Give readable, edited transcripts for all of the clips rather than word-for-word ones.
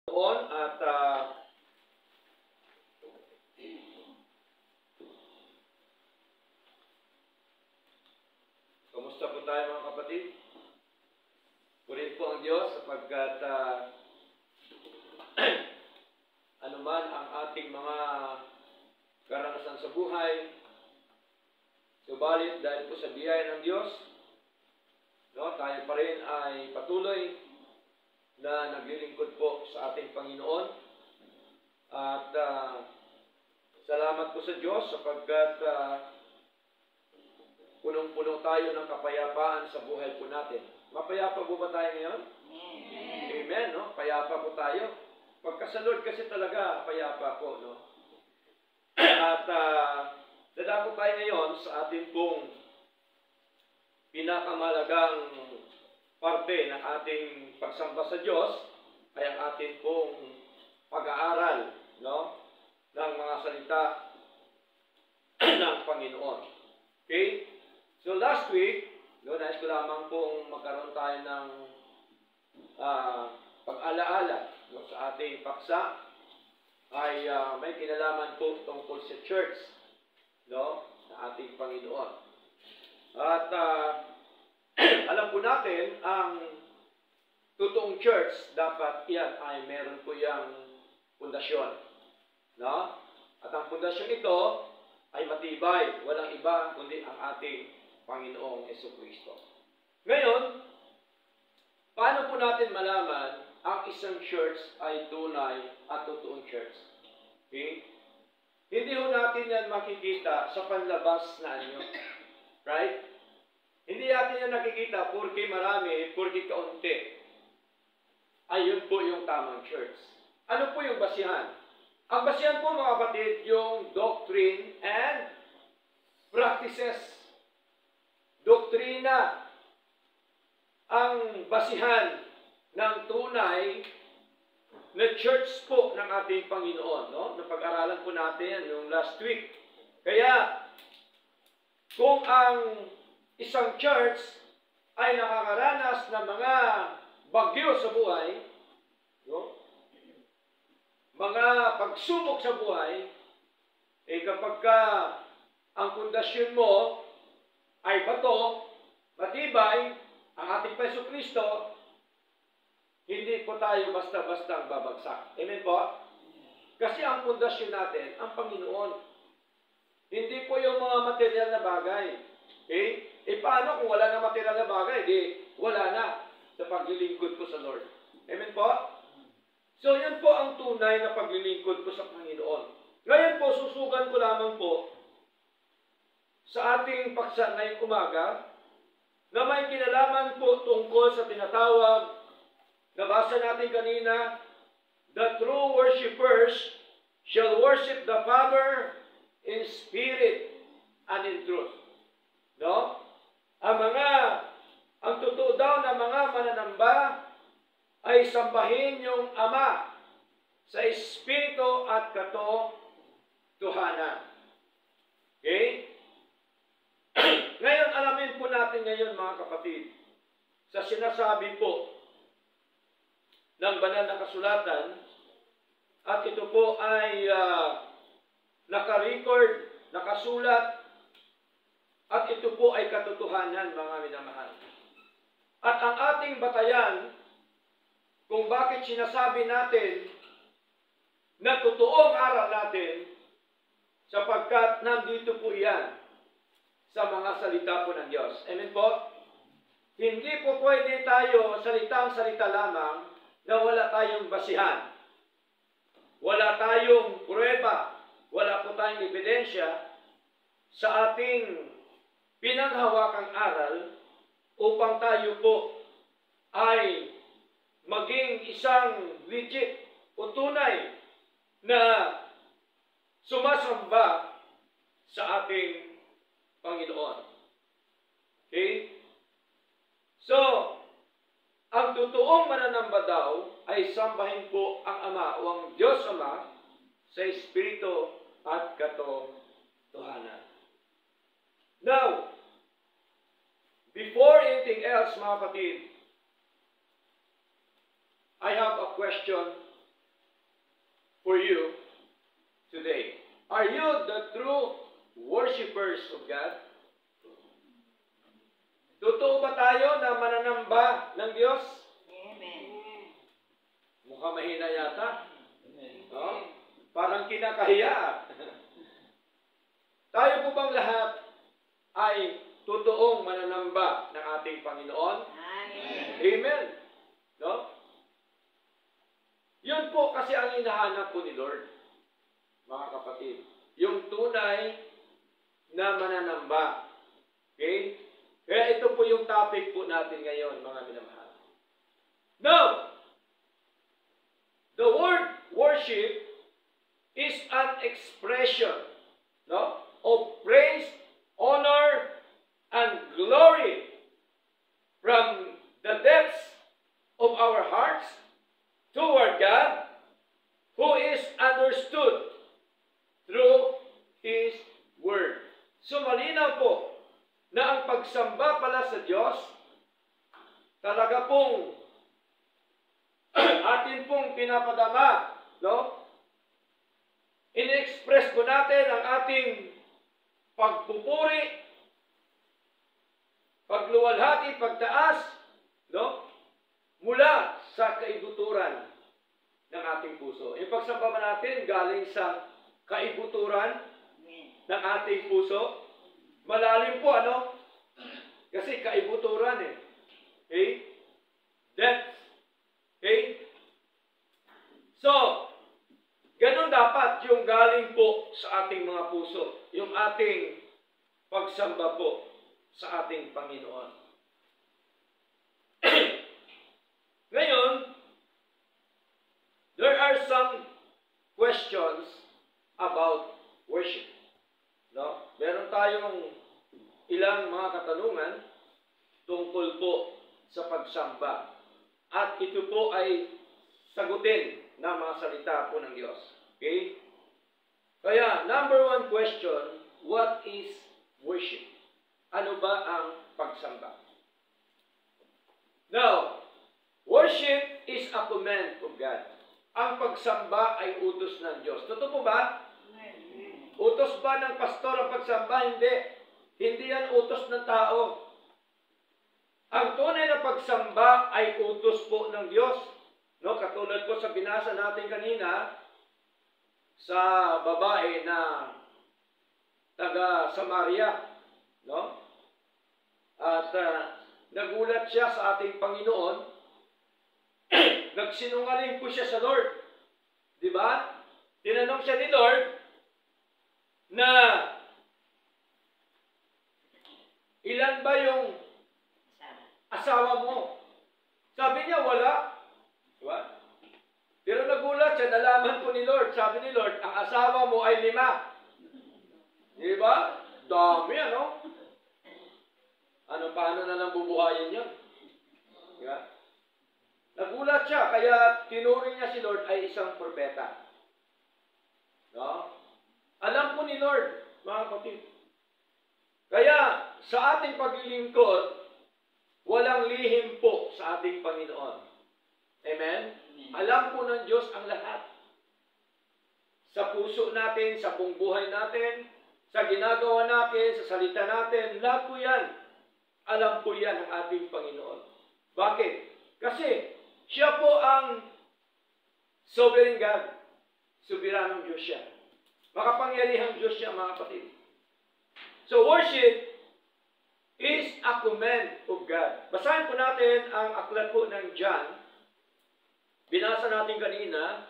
Noon at kamusta po tayo mga kapatid? Purihin po ang Diyos sapagkat anuman ang ating mga karanasan sa buhay, subalit dahil po sa biyaya ng Diyos, tayo pa rin ay patuloy na naglilingkod po sa ating Panginoon. At salamat po sa Diyos sapagkat punong-puno tayo ng kapayapaan sa buhay po natin. Mapayapa po ba tayo ngayon? Amen. Amen, no? Payapa po tayo. Pagka sa Lord kasi talaga, payapa po, no? At dadako tayo ngayon sa ating pong pinakamalagang parte ng ating pagsamba sa Diyos ay ang ating pong pag-aaral, no, ng mga salita ng Panginoon. Okay? So last week, nais ko lamang pong magkaroon tayo ng pag-alaala sa ating paksa ay may kinalaman po tungkol sa church, no, na ating Panginoon. At alam po natin, ang totoong church, dapat yan ay meron po yung pundasyon. No? At ang pundasyon ito ay matibay, walang iba kundi ang ating Panginoong Jesucristo. Ngayon, paano po natin malaman ang isang church ay tunay at totoong church? Okay? Hindi ho natin yan makikita sa panlabas na anyo. Right? Hindi natin yan nakikita porque marami, porque kaunti. Ayun po yung tamang church. Ano po yung basihan? Ang basihan po mga kapatid, yung doctrine and practices. Doktrina ang basihan ng tunay na church po ng ating Panginoon. No? Napag-aralan po natin yung last week. Kaya, kung ang isang church ay nakakaranas ng mga bagyo sa buhay, no? Mga pagsubok sa buhay, kapag ang pundasyon mo ay bato, matibay, ang ating Jesucristo, hindi po tayo basta-basta babagsak. Amen po? Kasi ang pundasyon natin, ang Panginoon. Hindi po yung mga material na bagay. Okay? Paano kung wala na material na bagay? Wala na sa paglilingkod ko sa Lord. Amen po? So, yan po ang tunay na paglilingkod ko sa Panginoon. Ngayon po, susugan ko lamang po sa ating paksa ngayong umaga na may kinalaman po tungkol sa tinatawag, nabasa natin kanina, the true worshipers shall worship the Father in spirit and in truth. No? Ang totoo daw na mga mananamba ay sambahin yung Ama sa Espiritu at katotohanan. Okay? Ngayon, alamin po natin ngayon mga kapatid, sa sinasabi po ng banal na kasulatan, at ito po ay naka-record, nakasulat, at ito po ay katotohanan, mga minamahal. At ang ating batayan, kung bakit sinasabi natin na totoo ang aral natin, sapagkat nandito po yan sa mga salita po ng Diyos. Amen po? Hindi po pwede tayo salitang-salita lamang na wala tayong basihan. Wala tayong pruweba, wala po tayong ebidensya sa ating pinanghawakang aral upang tayo po ay maging isang legit o tunay na sumasamba sa ating Panginoon. Okay? So, ang totoong mananamba daw ay sambahin po ang Ama o ang Diyos Ama sa Espiritu at katotohanan. Now, before anything else, mga kapatid, I have a question for you today. Are you the true worshipers of God? Totoo ba tayo na mananamba ng Diyos? Amen. Mukhang mahina yata. No? Parang kinakahiya. Tayo po bang lahat ay totoong mananamba ng ating Panginoon? Amen. Amen. No? Yun po kasi ang hinahanap po ni Lord, mga kapatid. Yung tunay na mananamba. Okay? Kaya ito po yung topic po natin ngayon, mga minamahal. Now, the word worship is an expression, no, of praise, honor, and glory from the depths of our hearts toward God, who is understood through His Word. So malinaw po na ang pagsamba pala sa Diyos, talaga pong atin pong pinapadama, no? In-express po natin ang ating pagpupuri, pagluwalhati, pagtaas, no? Mula sa kaibuturan ng ating puso. Yung pagsamba natin galing sa kaibuturan ng ating puso. Malalim po, ano? Kasi kaibuturan eh. Okay? Depth. Okay? So, ganun dapat yung galing po sa ating mga puso. Yung ating pagsamba po sa ating Panginoon. Ngayon, there are some questions about worship. No? Meron tayong ilang mga katanungan tungkol po sa pagsamba. At ito po ay sagutin ng mga salita po ng Diyos. Okay? Kaya, number one question, what is worship? Ano ba ang pagsamba? Now, worship is a command of God. Ang pagsamba ay utos ng Diyos. Totoo po ba? Utos ba ng pastor ang pagsamba? Hindi. Hindi yan utos ng tao. Ang tunay na pagsamba ay utos po ng Diyos. No? Katulad po sa binasa natin kanina, sa babae na taga Samaria. No? At nagulat siya sa ating Panginoon. Nagsinungaling po siya sa Lord. Di ba? Tinanong siya ni Lord, na ilan ba yung asawa mo? Sabi niya, wala. Diba? Pero nagulat siya, nalaman po ni Lord. Sabi ni Lord, ang asawa mo ay 5. Diba? Dami, ano? Paano na lang bubuhayin yun? Diba? Nagulat siya, kaya tinuring niya si Lord ay isang propeta. No? Alam po ni Lord, mga kapatid. Kaya, sa ating paglilingkod, walang lihim po sa ating Panginoon. Amen? Alam po ng Diyos ang lahat. Sa puso natin, sa buong buhay natin, sa ginagawa natin, sa salita natin, lahat po yan. Alam po yan ng ating Panginoon. Bakit? Kasi, siya po ang sovereign God. Soberanong Diyos siya. Makapangyarihang Diyos siya, mga kapatid. So, worship is a command of God. Basahin po natin ang aklat po ng John. Binasa natin kanina.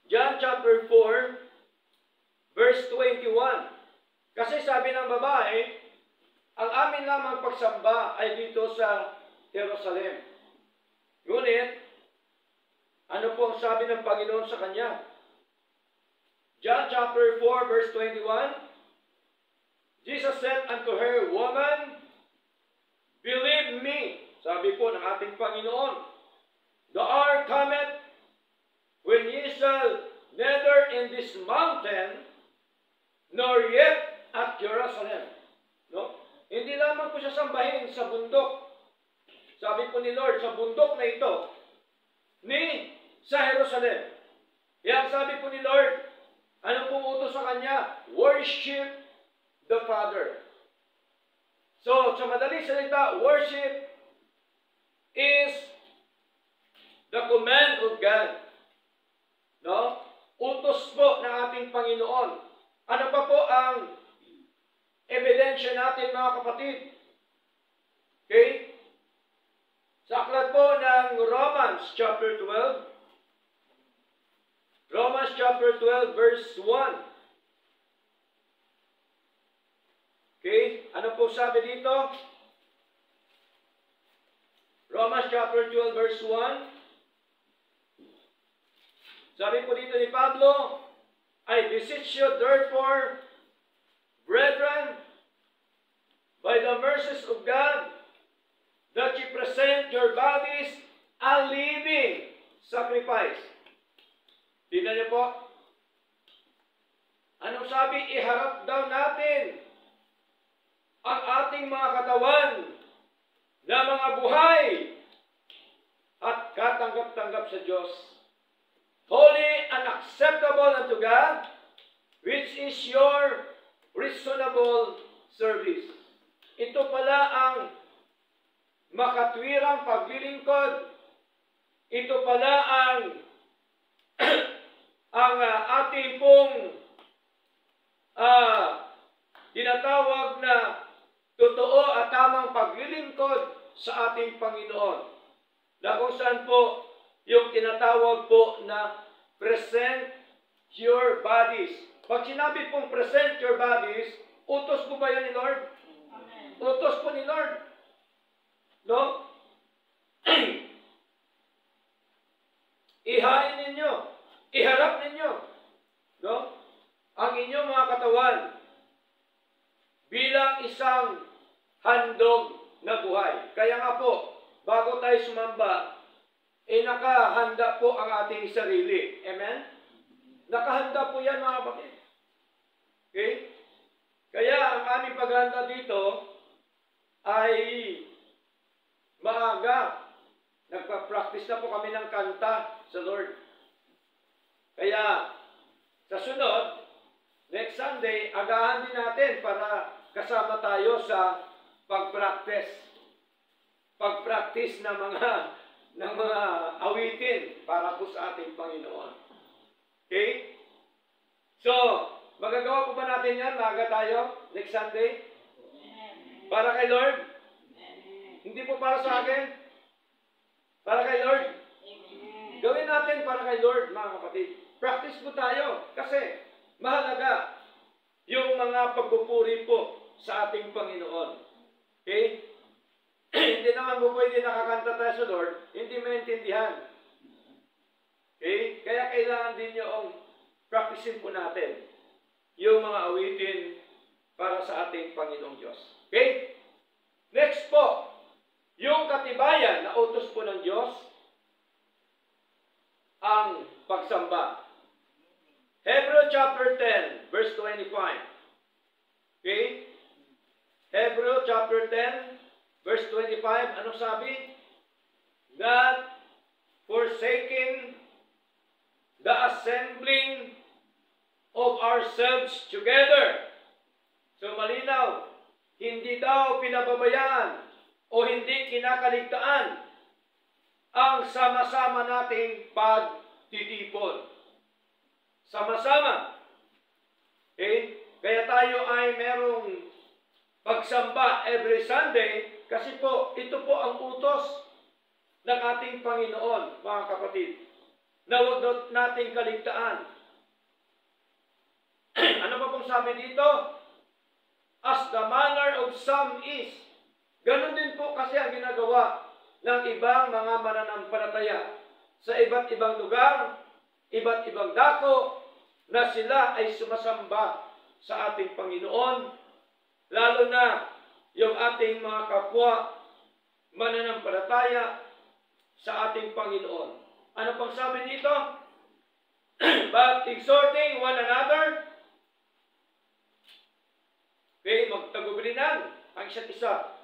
John chapter 4, verse 21. Kasi sabi ng babae, ang amin lamang pagsamba ay dito sa Jerusalem. Ngunit, ano po ang sabi ng Panginoon sa kanya? John chapter 4, verse 21. Jesus said unto her, Woman, believe me. Sabi po ng ating Panginoon, the hour cometh when ye shall neither in this mountain nor yet at Jerusalem. No? Hindi lamang po siya sambahin sa bundok. Sabi po ni Lord, sa bundok na ito, ni sa Jerusalem. Kaya ang sabi po ni Lord, ano pong utos sa kanya? Worship the Father. So, sa madaling salita, worship is the command of God. No? Utos po ng ating Panginoon. Ano pa po ang ebidensya natin, mga kapatid? Okay? Sa aklat po ng Romans chapter 12. Romans chapter 12 verse 1. Okay? Ano po sabi dito? Romans chapter 12 verse 1. Sabi po dito ni Pablo, I beseech you therefore, brethren, by the mercies of God, that you present your bodies a living sacrifice. Tingnan niyo po. Anong sabi? Iharap daw natin ang ating mga katawan na mga buhay at katanggap-tanggap sa Diyos. Holy and acceptable unto God, which is your reasonable service. Ito pala ang makatwirang paglilingkod. Ito pala ang ating pong tinatawag na totoo at tamang paglilingkod sa ating Panginoon. Na kung saan po yung tinatawag po na present your bodies. Pag sinabi pong present your bodies, utos po ba yan ni Lord? Amen. Utos po ni Lord. No? Ihain ninyo. Iharap ninyo. No? Ang inyong mga katawan bilang isang handog na buhay. Kaya nga po, bago tayo sumamba, nakahanda po ang ating sarili. Amen? Nakahanda po yan, mga kapatid. Okay? Kaya ang aming paghanda dito ay maaga. Nagpa-practice na po kami ng kanta sa Lord. Kaya sa sunod, next Sunday, agahan din natin para kasama tayo sa pag-practice. Pag-practice ng mga awitin para po sa ating Panginoon. Okay? So, magagawa po ba natin yan? Maaga tayo next Sunday? Para kay Lord? Hindi po para sa akin? Para kay Lord? Gawin natin para kay Lord, mga kapatid. Practice po tayo kasi mahalaga yung mga pagpupuri po sa ating Panginoon. Okay? Hindi naman po pwede nakakanta tayo sa Lord, hindi maintindihan. Okay? Kaya kailangan din yung practicein po natin yung mga awitin para sa ating Panginoong Diyos. Okay? Next po, yung katibayan na utos po ng Diyos, ang pagsamba. Hebrew chapter 10, verse 25. Okay? Hebrew chapter 10, verse 25, ano sabi? That forsaking the assembling of ourselves together. So malinaw, hindi daw pinababayaan o hindi kinakaligtaan ang sama-sama nating pagtitipon. Sama-sama. Okay? Kaya tayo ay merong pagsamba every Sunday kasi po, ito po ang utos ng ating Panginoon, mga kapatid. Na huwag nating kaligtaan. Ano pa pong sabi dito? As the manner of some is. Ganon din po kasi ang ginagawa ng ibang mga mananampalataya sa iba't ibang lugar, iba't ibang dako, na sila ay sumasamba sa ating Panginoon, lalo na yung ating mga kapwa mananampalataya sa ating Panginoon. Ano pang sabi dito? But exhorting one another, okay, magtagubilinan ang isa't isa.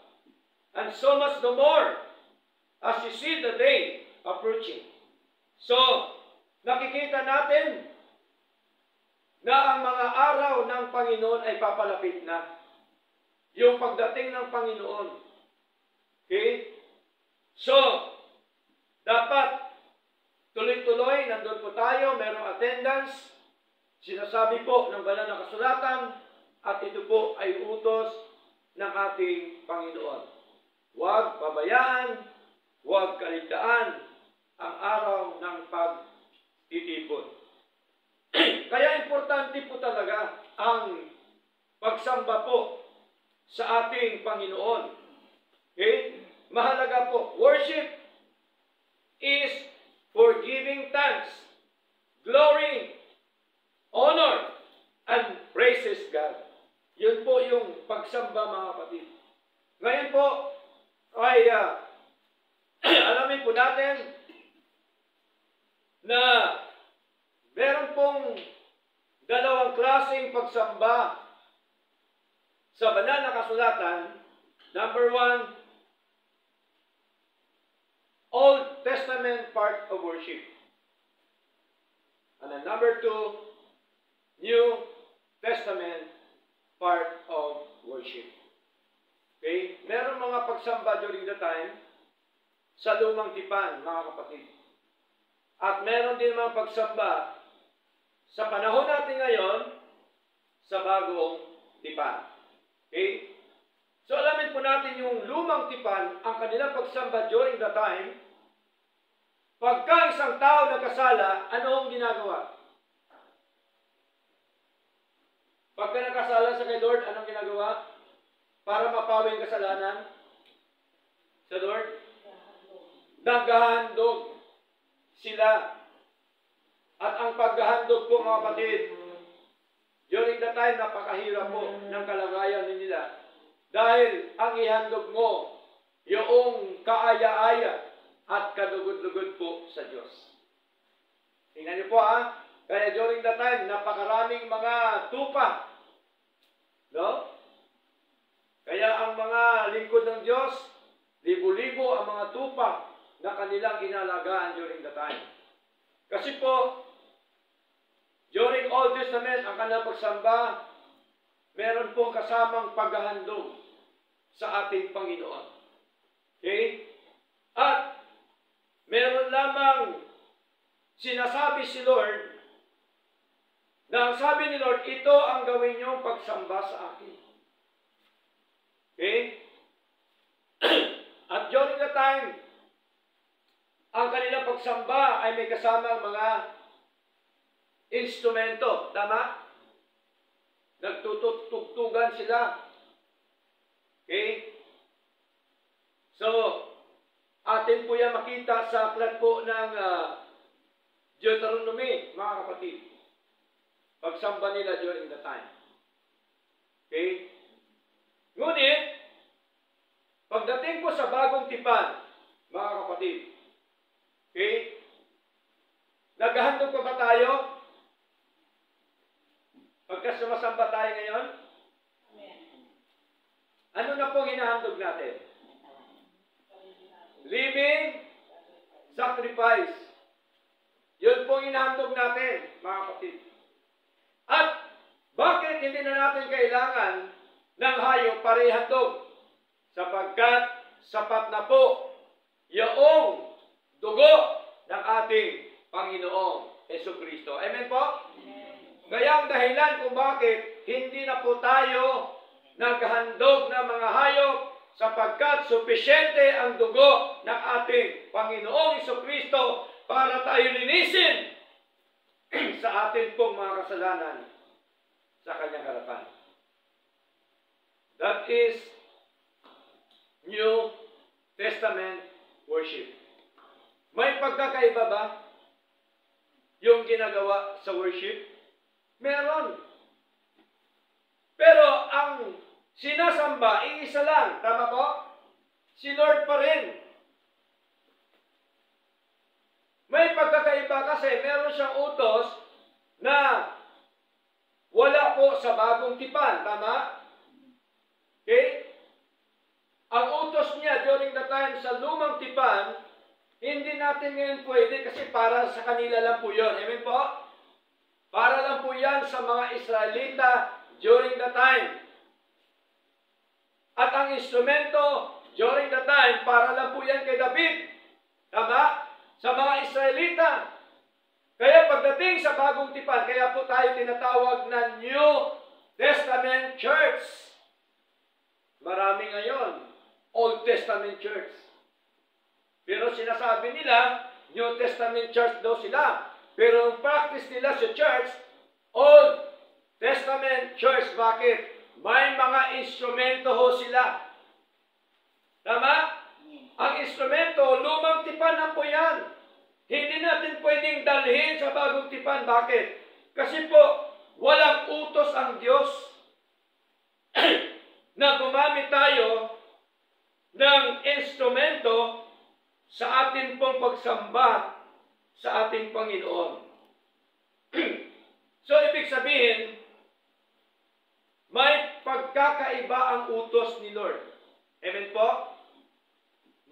And so much the more as you see the day approaching. So, nakikita natin na ang mga araw ng Panginoon ay papalapit na. Yung pagdating ng Panginoon. Okay? So, dapat tuloy-tuloy, nandun po tayo, merong attendance, sinasabi po ng banal na kasulatan, at ito po ay utos ng ating Panginoon. Huwag pabayaan, huwag kaligtaan ang araw ng pagtitipon. Kaya importante po talaga ang pagsamba po sa ating Panginoon. Okay? Mahalaga po. Worship is for giving thanks, glory, honor, and praises God. Yun po yung pagsamba, mga kapatid. Ngayon po ay alamin po natin na meron pong dalawang klaseng pagsamba sa banal na kasulatan. Number 1, Old Testament part of worship. And then number 2, New Testament part of worship. Okay? Meron mga pagsamba during the time sa lumang tipan, mga kapatid. At meron din mga pagsamba sa panahon natin ngayon sa bagong tipan. Okay? So alamin po natin yung lumang tipan, ang kanilang pagsamba during the time. Pagka isang tao nagkasala, ano ang ginagawa? Pagka nagkasala sa kay Lord, anong ginagawa? Para mapawi ang kasalanan sa Lord? Naghahandog sila. At ang paghahandog po, mga kapatid, during the time, napakahirap po ng kalagayan nila. Dahil ang ihandog mo, yung kaaya-aya at kadugod-dugod po sa Diyos. Tingnan niyo po kaya during the time, napakaraming mga tupa. No? Kaya ang mga lingkod ng Diyos, libo-libo ang mga tupa na kanilang inalagaan during the time. Kasi po, during Old Testament, ang kanilang pagsamba, meron pong kasamang paghahandog sa ating Panginoon. Okay? At meron lamang sinasabi si Lord na ang sabi ni Lord, ito ang gawin niyong pagsamba sa akin. Okay? At during the time, ang kanilang pagsamba ay may kasamang mga instrumento. Tama? Nagtutugtugan sila. Okay? So, atin po yan makita sa aklat po ng Deuteronomy, mga kapatid. Pagsamba nila during the time. Okay? Ngunit, pagdating po sa bagong tipan, mga kapatid, okay? Naghahandog pa ba tayo? Pagka sumasamba tayo ngayon? Ano na pong hinahandog natin? Living sacrifice. Yun pong hinahandog natin, mga kapatid. At bakit hindi na natin kailangan ng hayop para ihandog? Sapagkat sapat na po yung dugo ng ating Panginoong Jesucristo. Amen po? Amen. Kaya ang dahilan kung bakit hindi na po tayo naghandog ng mga hayop sapagkat supisyente ang dugo ng ating Panginoong Jesucristo para tayo linisin sa atin pong mga kasalanan sa kanyang harapan. That is New Testament worship. May pagkakaiba ba yung ginagawa sa worship? Meron. Pero ang sinasamba, iisa lang. Tama po? Si Lord pa rin. May pagkakaiba kasi meron siyang utos na wala po sa bagong tipan. Tama? Okay? Ang utos niya during the time sa lumang tipan, hindi natin ngayon pwede kasi para sa kanila lang po yun. Amen po? Para lang po yan sa mga Israelita during the time. At ang instrumento during the time, para lang po yan kay David. Tama? Sa mga Israelita. Kaya pagdating sa bagong tipan, kaya po tayo tinatawag na New Testament Church. Marami ngayon, Old Testament Church. Pero sinasabi nila, New Testament Church daw sila. Pero ang practice nila sa church, Old Testament Church. Bakit? May mga instrumento ho sila. Tama? Ang instrumento, lumang tipan na po yan. Hindi natin pwedeng dalhin sa bagong tipan. Bakit? Kasi po, walang utos ang Diyos na gumamit tayo ng instrumento sa ating pong pagsamba sa ating Panginoon. So, ibig sabihin, may pagkakaiba ang utos ni Lord. Amen po?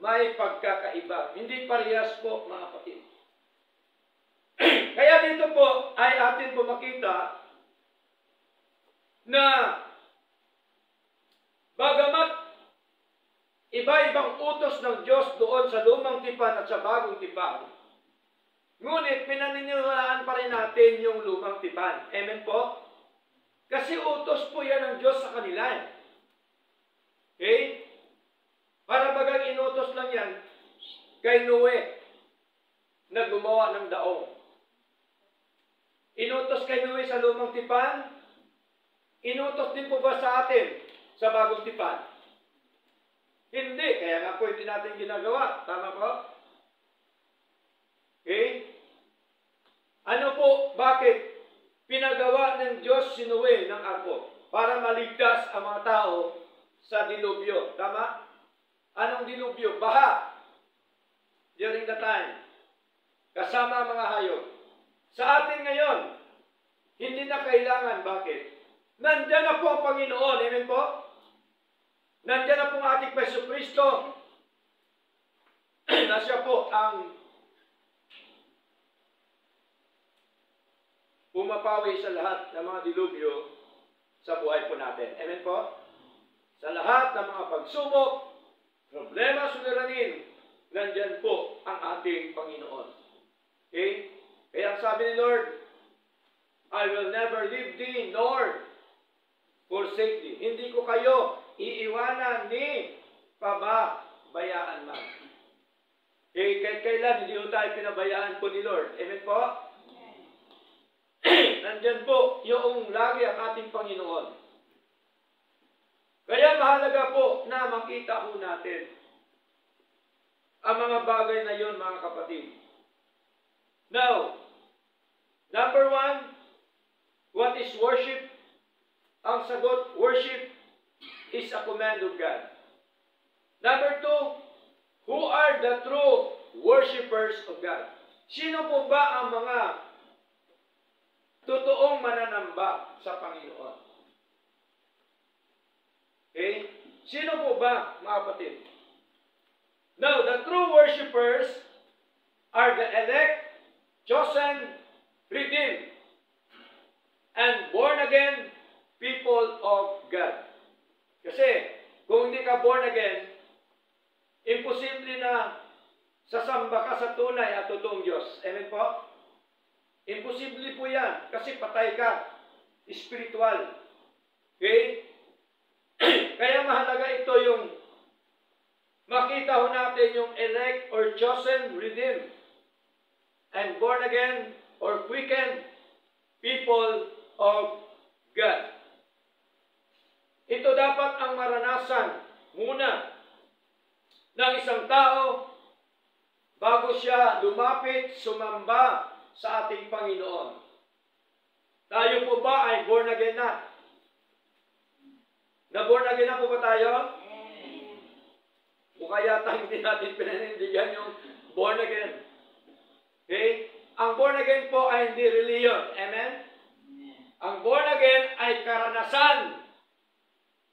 May pagkakaiba. Hindi parehas po, mga kapatid. Kaya dito po ay atin po makita na bagamat iba-ibang utos ng Diyos doon sa lumang tipan at sa bagong tipan, ngunit pinaniniwalaan pa rin natin yung lumang tipan. Amen po? Kasi utos po yan ng Diyos sa kanila. Okay? Para bagang inutos lang yan kay Noe na gumawa ng daong. Inutos kay Noe sa lumang tipan, inutos din po ba sa atin sa bagong tipan? Hindi. Kaya nga po hindi natin ginagawa. Tama po? Okay? Ano po? Bakit? Pinagawa ng Diyos si Noe ng arko para maligtas ang mga tao sa dilubyo. Tama? Anong dilubyo? Baha. During the time. Kasama ang mga hayop. Sa atin ngayon, hindi na kailangan. Bakit? Nandiyan na po ang Panginoon. Amen po? Nandiyan na po ang ating Jesucristo. Na siya po ang pumapawi sa lahat ng mga dilubyo sa buhay po natin. Amen po? Sa lahat ng mga pagsubok, problema, suliranin, nandyan po ang ating Panginoon. Okay? Kaya ang sabi ni Lord, I will never leave thee nor forsake thee. Hindi ko kayo iiwanan ni pababayaan man. Okay? Kahit kailan, hindi ko tayo pinabayaan po ni Lord. Amen po? Nandyan po yung lagi ang ating Panginoon. Kaya mahalaga po na makita po natin ang mga bagay na yon, mga kapatid. Now, number one, what is worship? Ang sagot, worship is a command of God. Number two, who are the true worshipers of God? Sino po ba ang mga totoong mananamba sa Panginoon? Okay? Sino po ba, mga kapatid? Now, the true worshipers are the elect, chosen, redeemed, and born-again people of God. Kasi, kung hindi ka born again, imposible na sasamba ka sa tunay at totoong Diyos. Amen po? Imposible po yan kasi patay ka. Spiritual. Okay? Kaya mahalaga ito yung makita ho natin yung elect or chosen, redeemed, and born again or quickened people of God. Ito dapat ang maranasan muna ng isang tao bago siya lumapit, sumamba sa ating Panginoon. Tayo po ba ay born again na? Na-born again na po ba tayo? O kaya hindi natin pinanindigan yung born again. Okay? Ang born again po ay hindi religion. Amen? Ang born again ay karanasan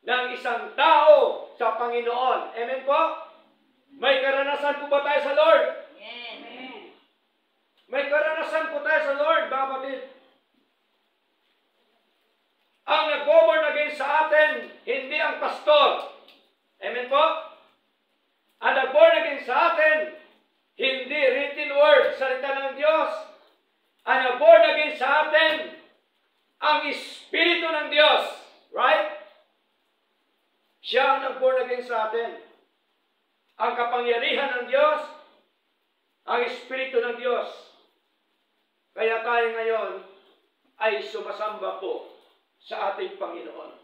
ng isang tao sa Panginoon. Amen po? May karanasan po ba tayo sa Lord? Amen. May karanasan po tayo sa Lord, mga kapatid. pastor. Amen po? Ang nag-born again sa atin, hindi written word, salita ng Diyos. Ang nag-born again sa atin, ang Espiritu ng Diyos. Right? Siya ang nag-born again sa atin. Ang kapangyarihan ng Diyos, ang Espiritu ng Diyos. Kaya tayo ngayon ay sumasamba po sa ating Panginoon.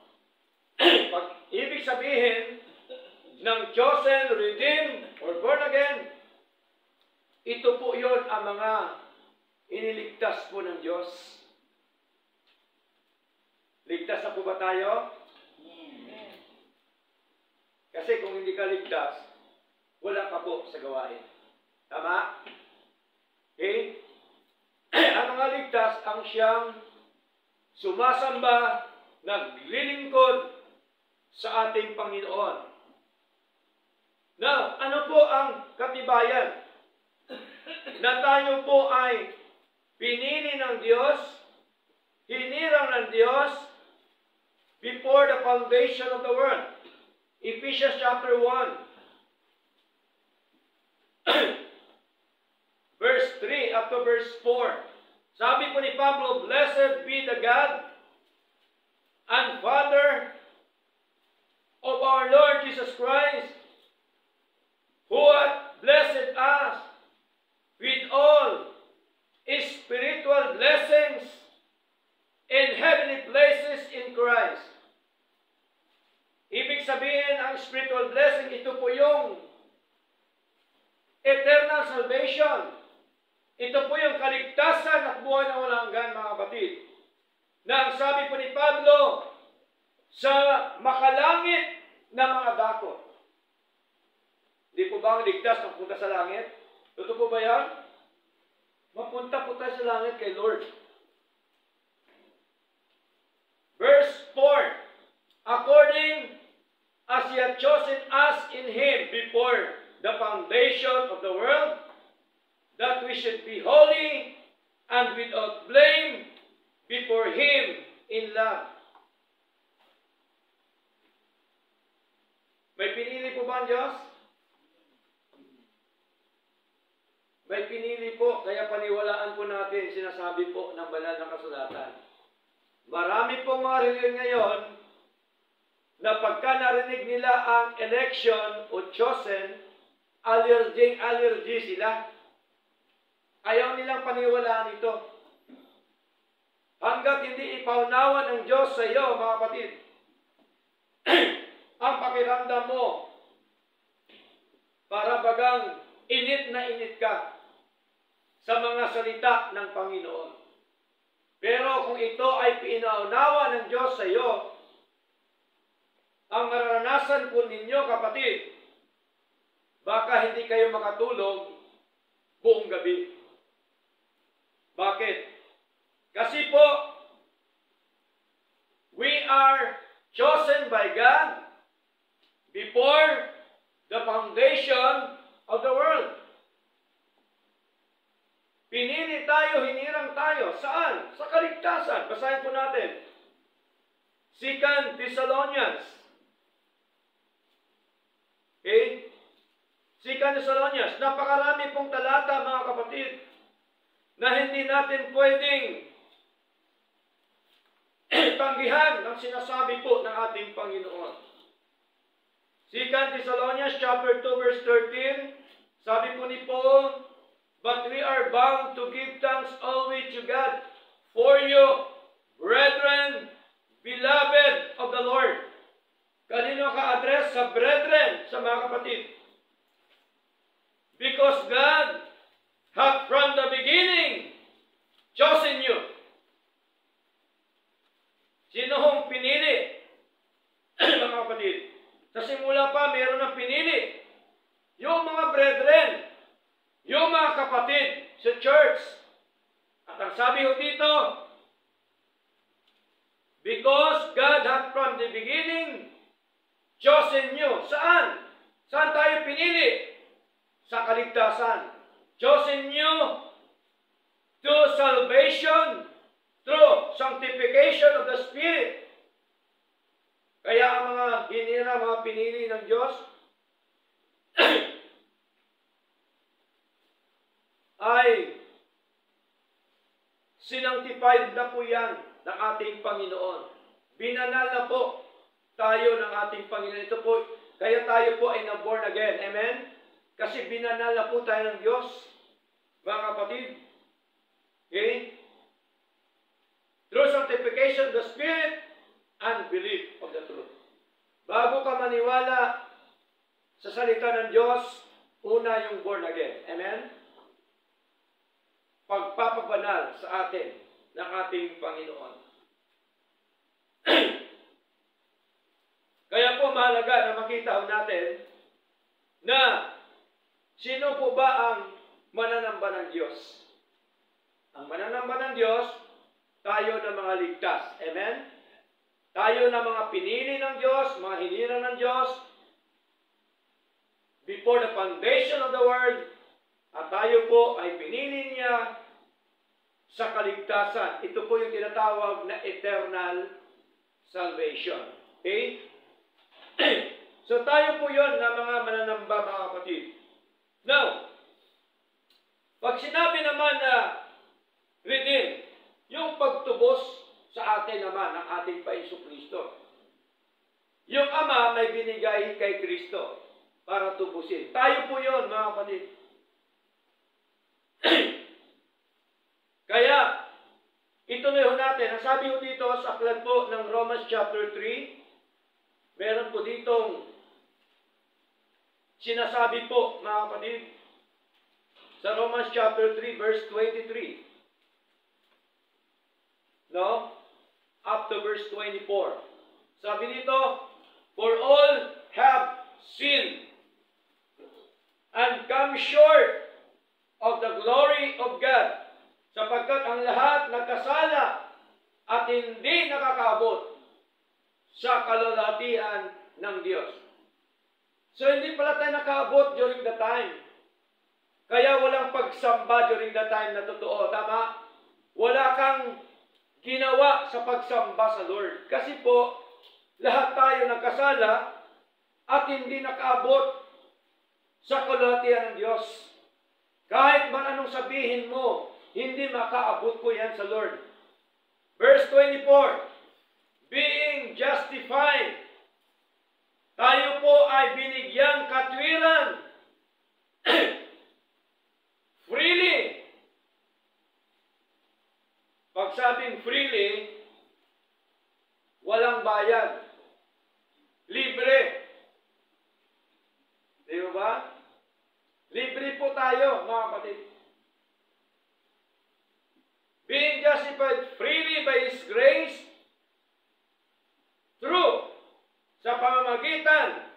Pag ibig sabihin ng chosen, redeemed, or born again, ito po yun ang mga iniligtas po ng Diyos. Ligtas na po ba tayo? Kasi kung hindi ka ligtas, wala ka po sa gawain. Tama? Okay? Ang mga ligtas ang siyang sumasamba, naglilingkod sa ating Panginoon. Now, ano po ang katibayan na tayo po ay pinili ng Diyos, hinirang ng Diyos before the foundation of the world? Ephesians chapter 1, verse 3 up to verse 4. Sabi po ni Pablo, "Blessed be the God and Father of our Lord Jesus Christ, who hath blessed us with all spiritual blessings in heavenly places in Christ." Ibig sabihin, ang spiritual blessing, ito po yung eternal salvation. Ito po yung kaligtasan at buhay na walang hanggan, mga kapatid. Na ang sabi po ni Pablo, sa makalangit na mga dako. Di po ba ang ligtas ng punta sa langit? Totoo po ba yan? Mapunta po tayo sa langit kay Lord. Verse 4, "According as He hath chosen us in Him before the foundation of the world, that we should be holy and without blame before Him in love." May pinili po ba ang Diyos? May pinili po, kaya paniwalaan po natin sinasabi po ng banal na kasulatan. Marami pong mga reliyon ngayon na pagka narinig nila ang election o chosen, allergy sila. Ayaw nilang paniwalaan ito. Hanggat hindi ipaunawa ng Diyos sa iyo, mga kapatid, ang pakiramdam mo, para bagang init na init ka sa mga salita ng Panginoon. Pero kung ito ay pinaunawa ng Diyos sa iyo, ang mararanasan po ninyo, kapatid, baka hindi kayo makatulog buong gabi. Bakit? Kasi po, we are chosen by God before the foundation of the world. Pinili tayo, hinirang tayo. Saan? Sa kaligtasan. Basahin po natin. 2 Thessalonians. Okay? 2 Thessalonians. Napakarami pong talata, mga kapatid, na hindi natin pwedeng tanggihan ng sinasabi po ng ating Panginoon. 2 Thessalonians chapter 2 verse 13, sabi po ni Paul, "But we are bound to give thanks always to God for you, brethren, beloved of the Lord." Kanino ka-address? Sa brethren, sa mga kapatid. "Because God hath from the beginning chosen you." Sino hong pinili? Mga kapatid. Sa simula pa, mayroon ng pinili. Yung mga brethren, yung mga kapatid sa church. At ang sabi ho dito, "Because God hath from the beginning chosen you." Saan? Saan tayo pinili? Sa kaligtasan. Chosen you to salvation through sanctification of the Spirit Kaya ang mga hinira, mga pinili ng Diyos, ay sinangtified na po yan ng ating Panginoon. Binanal na po tayo ng ating Panginoon. Ito po, kaya tayo po ay na-born again. Amen? Kasi binanal na po tayo ng Diyos, mga kapatid. Okay? Through sanctification of the Spirit and belief of the truth. Bago ka maniwala sa salita ng Diyos, una yung born again. Amen? Pagpapabanal sa atin ng ating Panginoon. Kaya po mahalaga na makita natin na sino po ba ang mananamba ng Diyos? Ang mananamba ng Diyos, tayo na mga ligtas. Amen? Tayo na mga pinili ng Diyos, mga hinira ng Diyos, before the foundation of the world, at tayo po ay pinili niya sa kaligtasan. Ito po yung tinatawag na eternal salvation. Okay? So tayo po yun na mga mananamba, mga kapatid. Now, pag sinabi naman na redeem, yung pagtubos sa atin naman ng ating Paiso Kristo. Yung Ama may binigay kay Kristo para tubusin. Tayo po yun, mga kapatid. Kaya, ito na yun natin. Ang sabi ko dito sa aklat po ng Romans chapter 3, meron po ditong sinasabi po, mga kapatid, sa Romans chapter 3, verse 23. No? Up to verse 24. Sabi dito, for all have sinned and come short of the glory of God, sapagkat ang lahat nagkasala at hindi nakakaabot sa kalwalhatian ng Diyos. So hindi pala tayo nakaabot during the time. Kaya walang pagsamba during the time na totoo. Tama? Wala kang ginawa sa pagsamba sa Lord. Kasi po, lahat tayo nagkasala at hindi nakaabot sa kalwalhatian ng Diyos. Kahit man anong sabihin mo, hindi makaabot po yan sa Lord. Verse 24, being justified, tayo po ay binigyang katwiran freely. Pag sabing freely, walang bayad. Libre. Di ba? Libre po tayo, mga kapatid. Being justified freely by His grace, through, sa pamamagitan,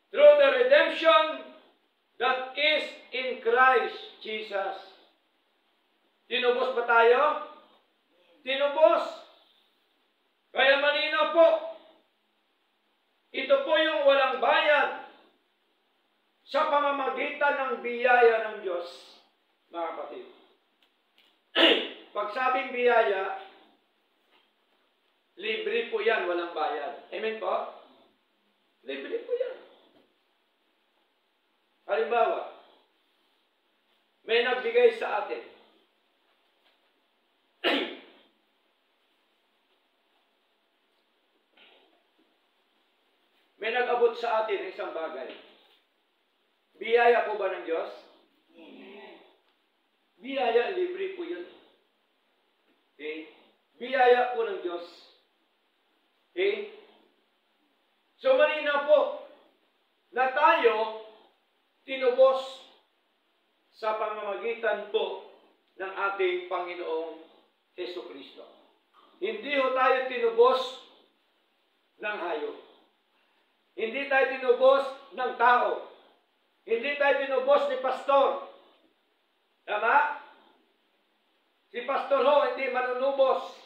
through the redemption that is in Christ Jesus. Tinubos ba tayo? Tinubos. Kaya malinaw po, ito po yung walang bayad sa pamamagitan ng biyaya ng Diyos, mga kapatid. Pag sabing biyaya, libre po yan, walang bayad. Amen po? Libre po yan. Halimbawa, may nagbigay sa atin. May nag-abot sa atin ng isang bagay. Biyaya po ba ng Diyos? Biyaya, libre po yun. Okay? Biyaya po ng Diyos. Okay? So, malinaw po na tayo tinubos sa pamamagitan po ng ating Panginoong Jesucristo. Hindi ho tayo tinubos ng hayop. Hindi tayo tinubos ng tao. Hindi tayo tinubos ni pastor. Tama? Si pastor ho, hindi manunubos.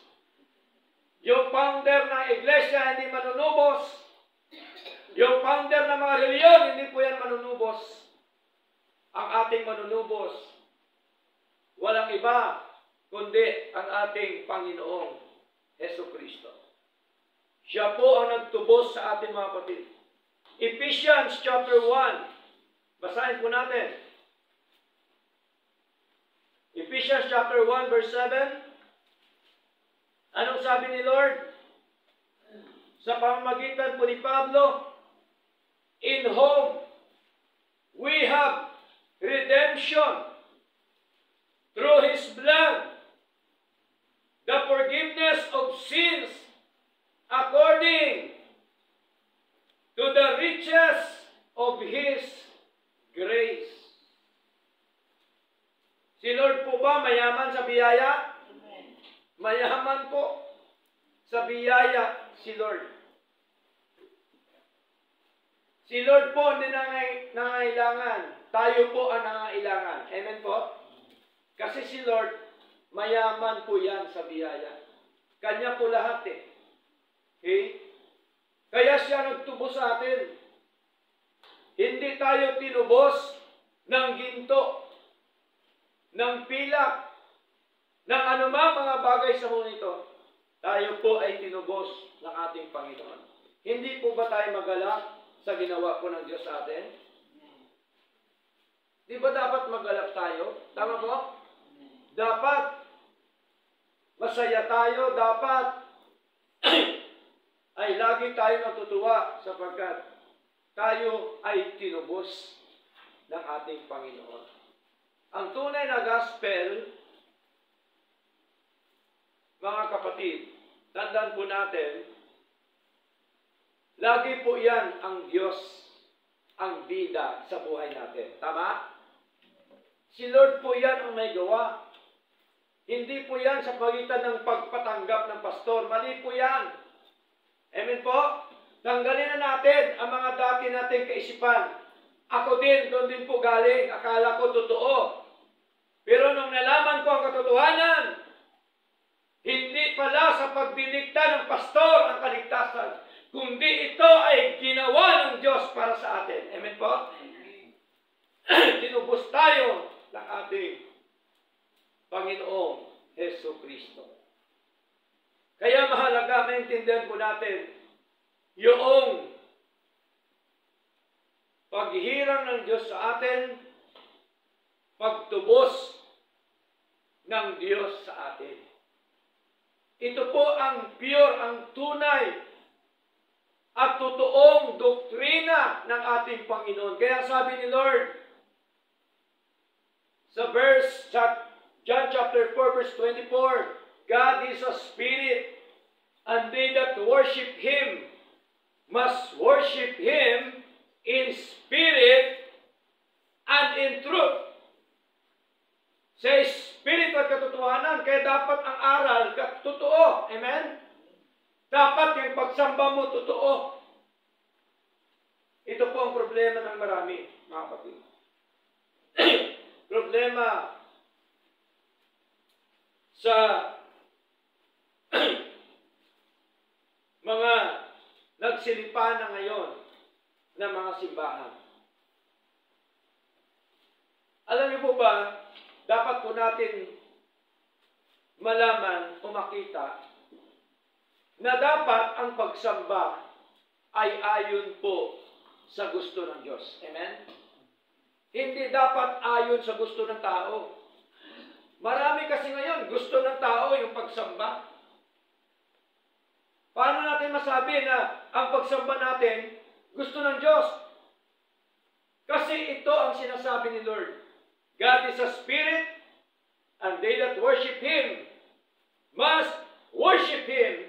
Yung founder ng iglesia, hindi manunubos. Yung founder ng mga reliyon, hindi po yan manunubos. Ang ating manunubos, walang iba, kundi ang ating Panginoong Jesucristo. Siya po ang nagtubos sa atin mga kapatid. Ephesians chapter 1. Basahin po natin. Ephesians chapter 1 verse 7. Anong sabi ni Lord? Sa pamamagitan po ni Pablo, in whom we have redemption through His blood, the forgiveness of sins according to the riches of His grace. Si Lord po ba mayaman sa biyaya? Mayaman po sa biyaya si Lord. Si Lord po hindi nangailangan. Tayo po ang nangailangan. Amen po? Kasi si Lord, mayaman po yan sa biyaya. Kanya po lahat eh. Okay? Kaya siya nagtubos sa atin. Hindi tayo tinubos ng ginto, ng pilak, ng anumang mga bagay sa mundo ito. Tayo po ay tinubos ng ating Panginoon. Hindi po ba tayo magalak sa ginawa po ng Diyos sa atin? Di ba dapat magalak tayo? Tama po? Dapat masaya tayo, dapat ay lagi tayo natutuwa sapagkat tayo ay tinubos ng ating Panginoon. Ang tunay na gospel, mga kapatid, tandaan po natin, lagi po yan ang Diyos, ang bida sa buhay natin. Tama? Si Lord po yan ang may gawa. Hindi po yan sa pagitan ng pagpatanggap ng pastor. Mali po yan. Amen po? Tanggalin na natin ang mga dati nating kaisipan. Ako din, doon din po galing. Akala ko totoo. Pero nung nalaman ko ang katotohanan, hindi pala sa pagdinikta ng pastor ang kaligtasan, kundi ito ay ginawa ng Diyos para sa atin. Amen po? Tinubos tayo ng ating Panginoong Hesus Kristo. Kaya mahalaga maintindihan po natin yung paghirang ng Diyos sa atin, pagtubos ng Diyos sa atin. Ito po ang pure, ang tunay at totoong doktrina ng ating Panginoon. Kaya sabi ni Lord sa verse, John chapter 4 verse 24, God is a spirit, and they that worship Him must worship Him in spirit and in truth. Sa spirit at katotohanan, kaya dapat ang aral totoo. Amen? Dapat yung pagsamba mo totoo. Ito po ang problema ng marami, mga kapatid. Problema sa mga nagsilipan na ngayon na mga simbahan. Alam niyo po ba, dapat po natin malaman o makita na dapat ang pagsamba ay ayon po sa gusto ng Diyos. Amen? Hindi dapat ayon sa gusto ng tao. Marami kasi ngayon, gusto ng tao yung pagsamba. Paano natin masabi na ang pagsamba natin gusto ng Diyos? Kasi ito ang sinasabi ni Lord. God is a spirit, and they that worship Him must worship Him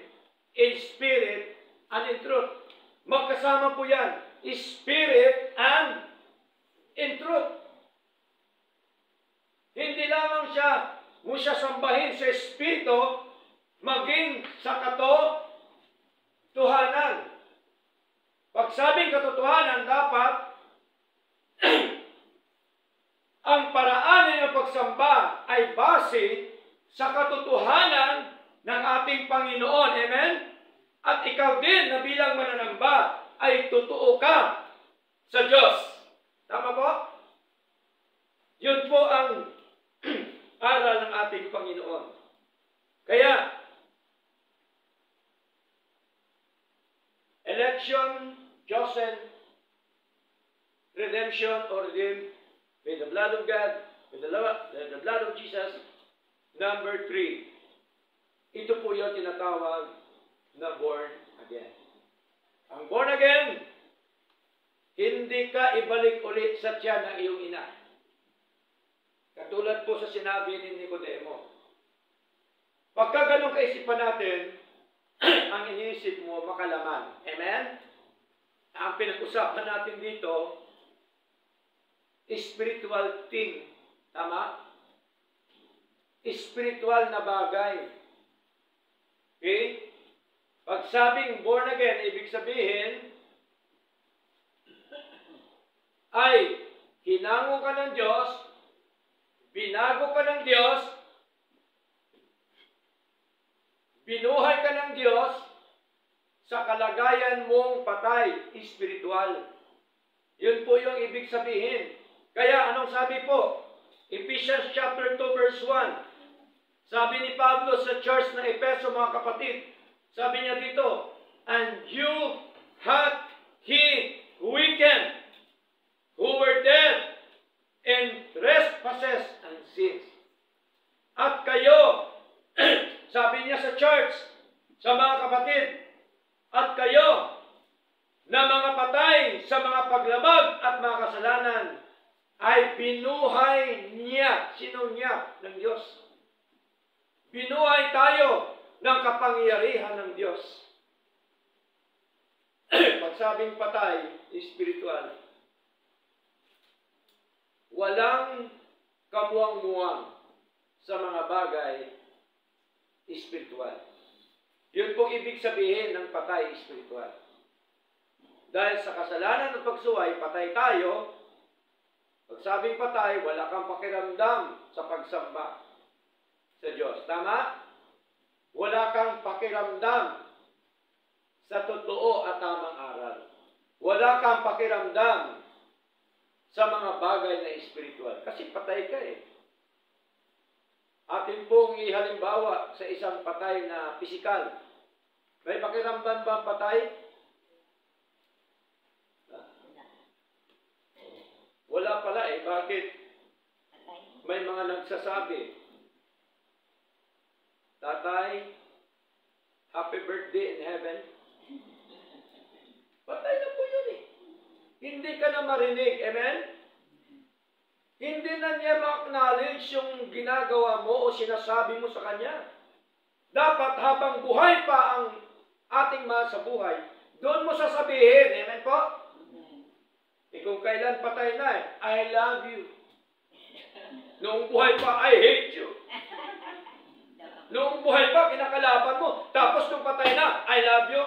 in spirit and in truth. Magkasama po yan, spirit and in truth. Hindi lamang mo siya sambahin sa espiritu, maging sa katotohanan. Pag sabing katotohanan, dapat ang paraan ng pagsamba ay base sa katotohanan ng ating Panginoon. Amen? At ikaw din na bilang mananamba ay totoo ka sa Diyos. Tama po? Yun po ang aral ng ating Panginoon. Kaya, election, chosen, redemption, or redeemed with the blood of God, with the blood of Jesus. Number 3, ito po yung tinatawag na born again. Ang born again, hindi ka ibalik ulit sa tiyan ng iyong ina. Katulad po sa sinabi ni Nicodemo. Pagka ganun kaisipan natin, ang iniisip mo makalaman. Amen? Ang pinag-usapan natin dito, spiritual thing. Tama? Spiritual na bagay. Okay? Pag sabing born again, ibig sabihin, ay hinango ka ng Diyos, binago ka ng Diyos, binuhay ka ng Diyos sa kalagayan mong patay, spiritual. Yun po yung ibig sabihin. Kaya anong sabi po? Ephesians chapter 2 verse 1. Sabi ni Pablo sa church ng Efeso, mga kapatid, sabi niya dito, and you hath he weakened, who were dead in trespasses and sins. At kayo, sabi niya sa church, sa mga kapatid, at kayo, na mga patay sa mga paglabag at mga kasalanan, ay binuhay niya. Sino niya? Ng Diyos. Binuhay tayo ng kapangyarihan ng Diyos. Pag sabing patay, spiritual. Walang kamuang-muang sa mga bagay spiritual. Yun pong ibig sabihin ng patay spiritual. Dahil sa kasalanan at pagsuway, patay tayo. Pag sabing patay, wala kang pakiramdam sa pagsamba sa Diyos. Tama? Wala kang pakiramdam sa totoo at tamang aral. Wala kang pakiramdam sa mga bagay na spiritual. Kasi patay ka eh. Atin pong ihalimbawa sa isang patay na pisikal. May pakiramdam ba ang patay? Wala pala eh. Bakit? May mga nagsasabi, Tatay, happy birthday in heaven. Patay na po yun eh. Hindi ka na marinig. Amen? Hindi na niya ma-acknowledge yung ginagawa mo o sinasabi mo sa kanya. Dapat habang buhay pa ang ating mahal sa buhay, doon mo sasabihin. Amen po? Kung kailan patay na eh, I love you. Noong buhay pa, I hate you. Noong buhay pa, kinakalaban mo. Tapos nung patay na, I love you.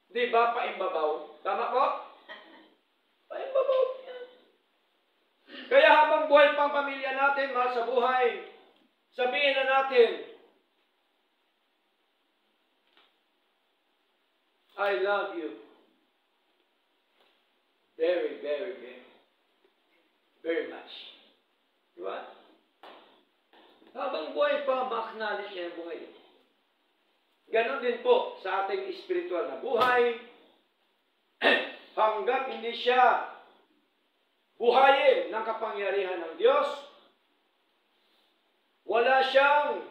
Di ba, paimbabaw? Tama po? Paimbabaw. Kaya habang buhay pang pamilya natin, mahal sa buhay, sabihin na natin, I love you. Very, very, very, very much. Di ba? Habang buhay pa, ma-acknowledge niya yung buhay. Ganon din po sa ating spiritual na buhay. Hanggat hindi siya buhayin ng kapangyarihan ng Diyos, wala siyang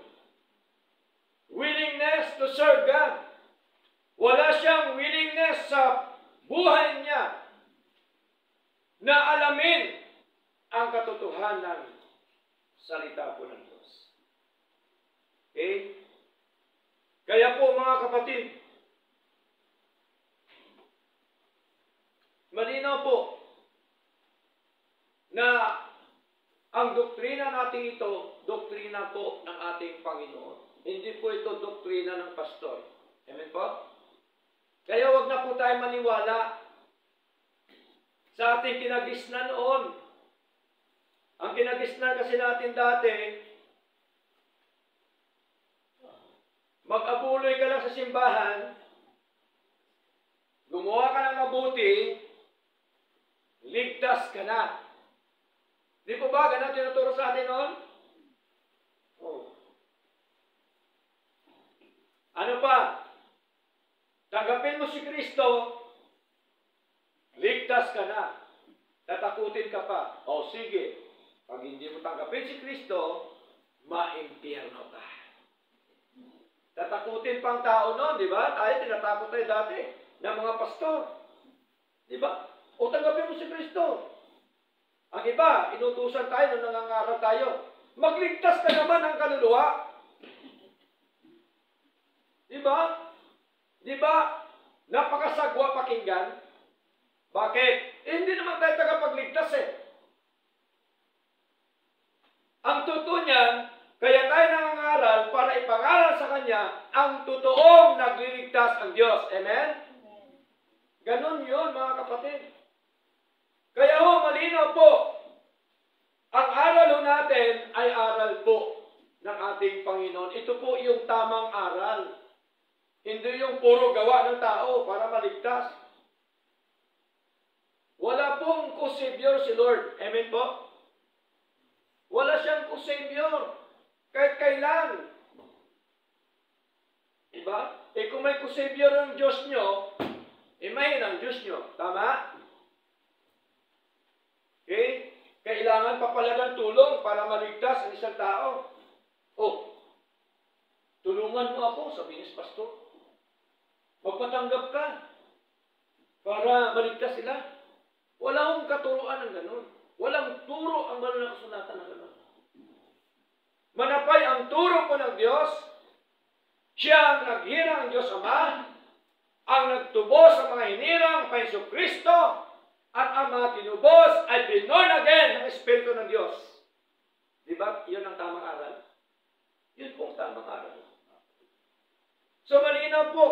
willingness to serve God. Wala siyang willingness sa buhay niya na alamin ang katotohanan salita po ng Diyos. Okay? Kaya po mga kapatid, malinaw po na ang doktrina natin ito, doktrina po ng ating Panginoon. Hindi po ito doktrina ng pastor. Amen po? Kaya wag na po tayo maniwala sa ating kinagisnan noon. Ang kinagisnan kasi natin dati, mag-abuloy ka lang sa simbahan, gumawa ka ng mabuti, ligtas ka na. Di po ba ganun tinuturo sa atin noon? Oh. Ano pa? tanggapin mo si Kristo, ligtas ka na. Tatakutin ka pa. O sige, pag hindi mo tanggapin si Kristo, maimpyerno ka. Tatakutin pang tao noon, di ba? Tayo, tinatakot tayo dati ng mga pastor. Di ba? O tanggapin mo si Kristo. Ang iba, inutusan tayo nung nangangaral tayo. Magligtas ka naman ng kaluluwa. Di ba? Di ba? Napakasagwa pakinggan. Bakit? Hindi naman tayo tagapagligtas eh. Ang totoo niyan, kaya tayo nangangaral para ipangaral sa Kanya ang totoong nagliligtas ang Diyos. Amen? Ganon yun, mga kapatid. Kaya malinaw po, ang aral natin ay aral po ng ating Panginoon. Ito po yung tamang aral. Hindi yung puro gawa ng tao para maligtas. Wala pong kusavior si Lord. Amen po? Wala siyang kusavior. Kahit kailan. Diba? Kung may kusavior ng Diyos nyo, may ng Diyos nyo. Tama? Okay? Kailangan pa pala ng tulong para maligtas ang isang tao. Tulungan mo ako, sabi ni Pastor. Magpatanggap ka para maligtas sila. Wala akong katuruan ng ganun. Walang turo ang banal na kasulatan ng ganun. Manapay ang turo po ng Diyos. Siya ang naghirang ang Diyos Ama, ang nagtubos sa mga hinirang pa Hesus Kristo, at ang mga tinubos ay born again ng Espiritu ng Diyos. Di ba? Yun ang tamang aral. Yun po ang tamang aral. So malinaw po,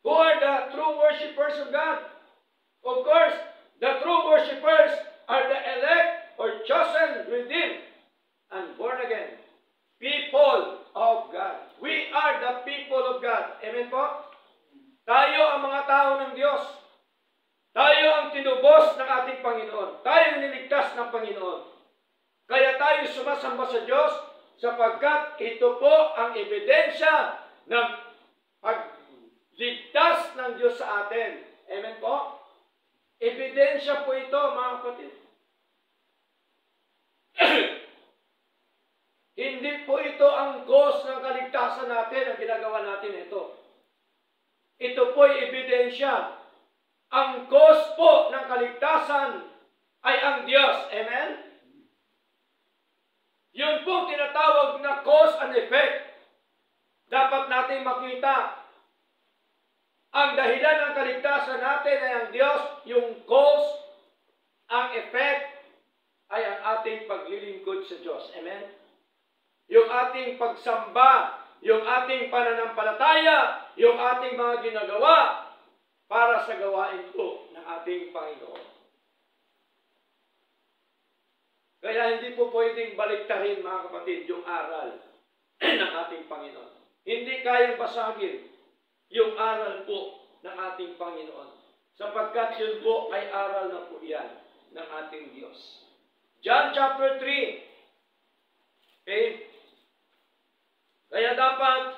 who are the true worshipers of God? Of course, the true worshipers are the elect or chosen, redeemed, and born again people of God. We are the people of God. Amen po? Tayo ang mga tao ng Diyos. Tayo ang tinubos ng ating Panginoon. Tayo ang niligtas ng Panginoon. Kaya tayo sumasamba sa Diyos sapagkat ito po ang ebidensya ng pagligtas ng Diyos sa atin. Amen po? Ebidensya po ito, mga kapatid. Hindi po ito ang cause ng kaligtasan natin ang ginagawa natin ito. Ito po ay ebidensya. Ang cause po ng kaligtasan ay ang Diyos. Amen? Yun po tinatawag na cause and effect. Dapat natin makita. Ang dahilan ng kaligtasan natin ay ang Diyos. Yung cause, ang effect, ay ang ating paglilingkod sa Diyos. Amen? Yung ating pagsamba, yung ating pananampalataya, yung ating mga ginagawa para sa gawain po ng ating Panginoon. Kaya hindi po pwedeng baliktarin, mga kapatid, yung aral ng ating Panginoon. Hindi kayang basagin yung aral po ng ating Panginoon. Sapagkat yun po ay aral na po yan ng ating Diyos. John chapter 3. Okay? Kaya dapat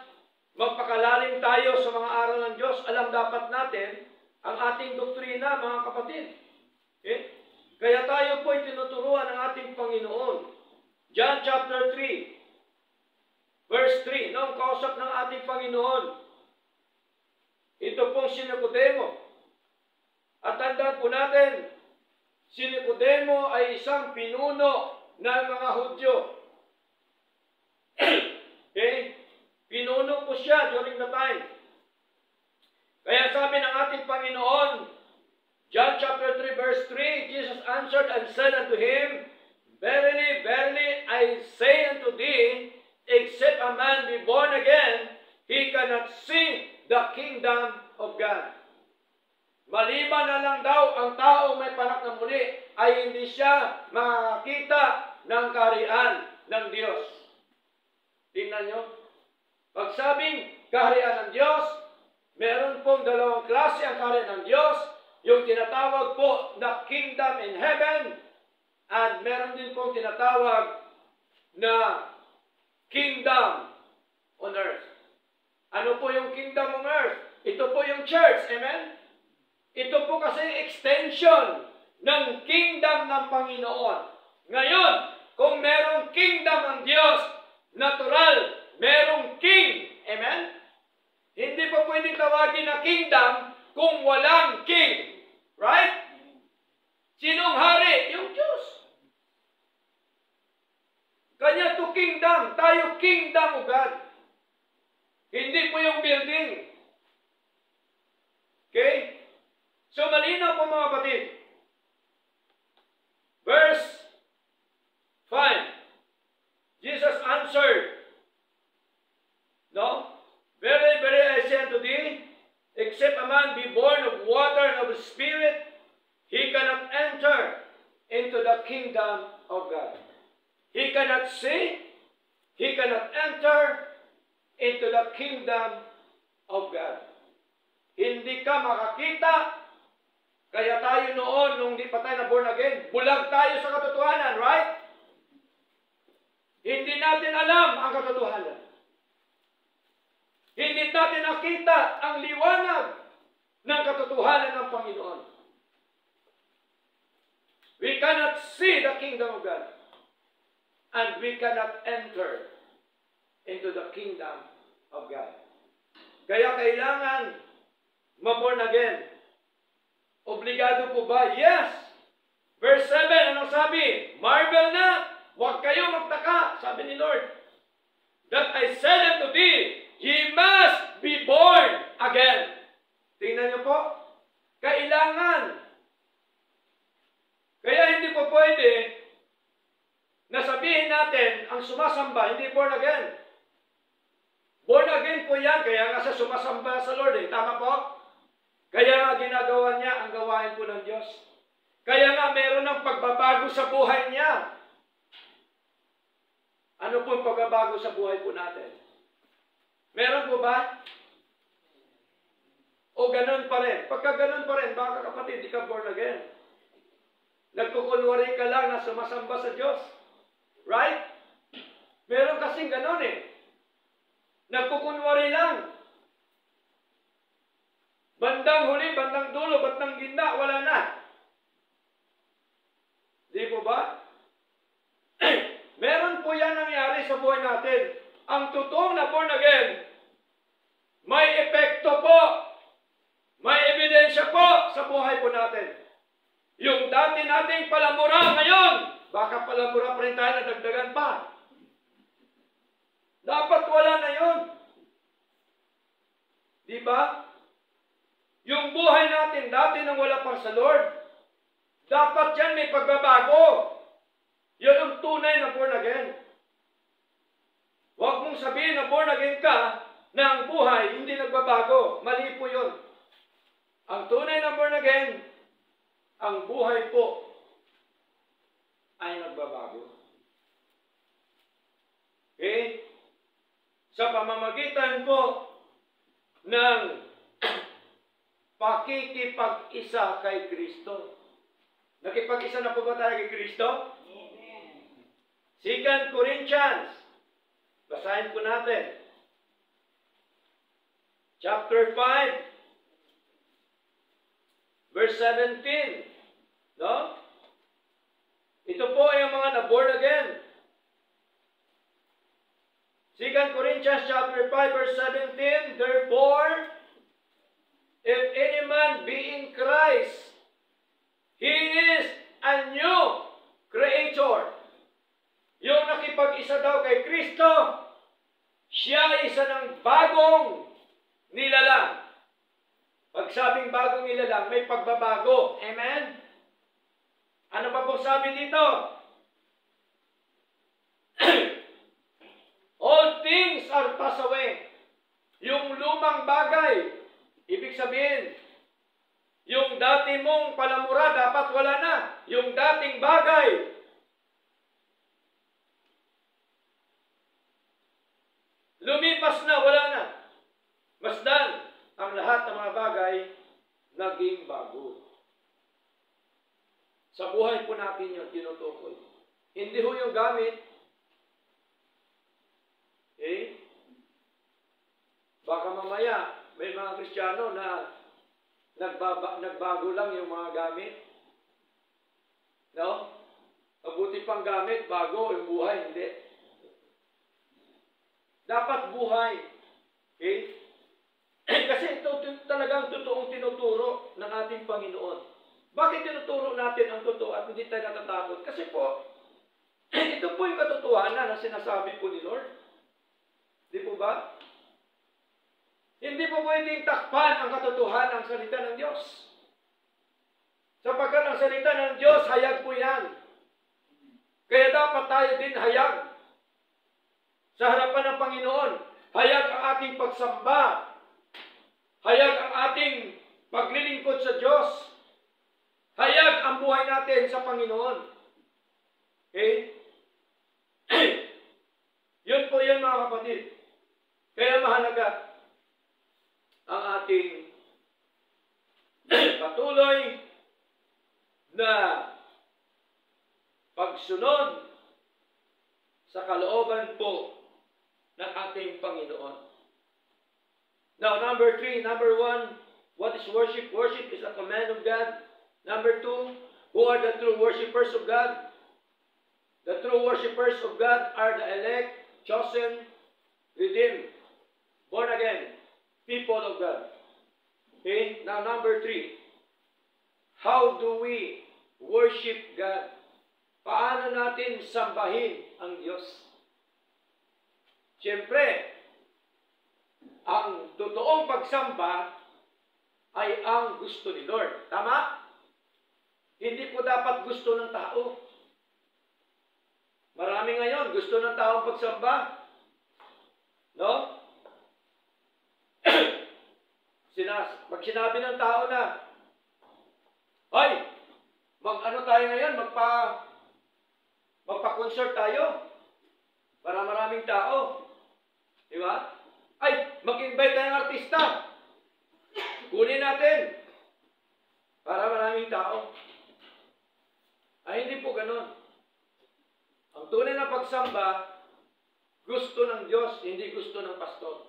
magpakalalim tayo sa mga aral ng Diyos. Alam dapat natin ang ating doktrina, mga kapatid. Okay? Kaya tayo po ay tinuturuan ng ating Panginoon. John chapter 3, verse 3. Noong kausap ng ating Panginoon, ito pong si Nicodemo. At tandaan po natin, si Nicodemo ay isang pinuno ng mga Hudyo. Okay? Pinuno po siya during the time. Kaya sabi ng ating Panginoon, John chapter 3 verse 3, Jesus answered and said unto him, Verily, verily, I say unto thee, except a man be born again, he cannot see the kingdom of God. Maliban na lang daw ang tao may panak na muli, ay hindi siya makakita ng kaharian ng Diyos. Tingnan nyo. Pag sabing kaharian ng Diyos, meron pong dalawang klase ang kaharian ng Diyos. Yung tinatawag po na kingdom in heaven, at meron din pong tinatawag na kingdom on earth. Ano po yung kingdom on earth? Ito po yung church. Amen? Ito po kasi extension ng kingdom ng Panginoon. Ngayon, kung merong kingdom ng Diyos, natural, merong king. Amen? Hindi po pwedeng tawagin na kingdom kung walang king. Right? Sinong hari? Yung Diyos. Kanya to kingdom. Tayo kingdom of God. Hindi po yung building. Okay? So malinaw po mga kapatid. Verse 5. Jesus answered. No? Very, very I say unto thee, except a man be born of water and of the Spirit, he cannot enter into the kingdom of God. He cannot see, he cannot enter into the kingdom of God. Hindi ka makakita, kaya tayo noon, nung di pa tayo na born again, bulag tayo sa katotohanan, right? Hindi natin alam ang katotohanan. Hindi natin nakita ang liwanag ng katotohanan ng Panginoon. We cannot see the kingdom of God. And we cannot enter into the kingdom of God. Kaya kailangan ma-born again. Obligado po ba? Yes! Verse 7, anong sabi? Marvel not, huwag kayo magtaka, sabi ni Lord, that I said unto thee, ye must be born again. Tingnan niyo po, kailangan. Kaya hindi po pwede na sabihin natin, ang sumasamba, hindi born again. Born again po yan, kaya nga sa sumasamba sa Lord eh. Tama po? Kaya nga ginagawa niya ang gawain po ng Diyos. Kaya nga meron ng pagbabago sa buhay niya. Ano po yung pagbabago sa buhay po natin? Meron po ba? O ganun pa rin? Pagka ganun pa rin, baka kapatid, di ka born again. Nagkukunwari ka lang na sumasamba sa Diyos. Right? Meron kasing ganun eh. Nagkukunwari lang. Bandang huli, bandang dulo, bandang ginda, wala na. Di po ba? Meron po yan nangyari sa buhay natin. Ang totoong na born again, may epekto po, may ebidensya po sa buhay po natin. Yung dati nating palamura ngayon, baka palamura pa rin tayo na dagdagan pa. Dapat wala na yun. Di ba? Yung buhay natin dati nang wala pa sa Lord, dapat yan may pagbabago. Yan ang tunay na born again. Huwag mong sabihin na born again ka na ang buhay hindi nagbabago. Mali po yun. Ang tunay na born again, ang buhay po ay nagbabago. Okay? Sa pamamagitan po ng pakikipag-isa kay Kristo. Nakipag-isa na po ba tayo kay Kristo? Amen. 2 Corinthians. Basahin po natin. Chapter 5. Verse 17. No? Ito po ay ang mga na-born again. 2 Corinthians chapter 5 verse 17. Therefore, if any man be in Christ, he is a new creator. Yung nakipag-isa daw kay Kristo, siya isa ng bagong nilalang. Pag sabing bagong nilalang, may pagbabago. Amen? Ano pa pong sabi dito? All things are passed away. Yung lumang bagay, ibig sabihin, yung dati mong palamura, dapat wala na. Yung dating bagay, lumipas na, wala na. Masdan, ang lahat ng mga bagay, naging bago. Sa buhay po natin yun, tinutukoy. Hindi ho yung gamit. Baka mamaya, may mga Kristiyano na nagbago lang yung mga gamit. No? Mabuti pang gamit, bago, yung buhay, hindi. Dapat buhay. Okay? Kasi ito talagang totoong tinuturo ng ating Panginoon. Bakit tinuturo natin ang totoo at hindi tayo natatakot? Kasi po, ito po yung katotohanan na sinasabi po ni Lord. Di po ba? Hindi po pwedeng takpan ang katotohanan ng salita ng Diyos. Sapagkat ang salita ng Diyos, hayag po yan. Kaya dapat tayo din hayag. Sa harapan ng Panginoon, hayag ang ating pagsamba. Hayag ang ating paglilingkod sa Diyos. Hayag ang buhay natin sa Panginoon. Okay? Yun po yun mga kapatid. Kaya mahalaga ang ating patuloy na pagsunod sa kalooban po ng ating Panginoon. Now, number 1, what is worship? Worship is a command of God. Number 2, who are the true worshipers of God? The true worshipers of God are the elect, chosen, redeemed, born again, people of God. Okay? Now, number 3, how do we worship God? Paano natin sambahin ang Diyos? Siyempre, ang totoong pagsamba ay ang gusto ni Lord. Tama? Hindi po dapat gusto ng tao. Marami ngayon gusto ng taong pagsamba. No? Pag sinabi ng tao na, ay, mag-ano tayo ngayon, magpa-concert tayo para maraming tao. Di ba? Ay, mag-invite tayong artista. Kunin natin para maraming tao. Ay, hindi po ganon. Ang tunay na pagsamba, gusto ng Diyos, hindi gusto ng pastor.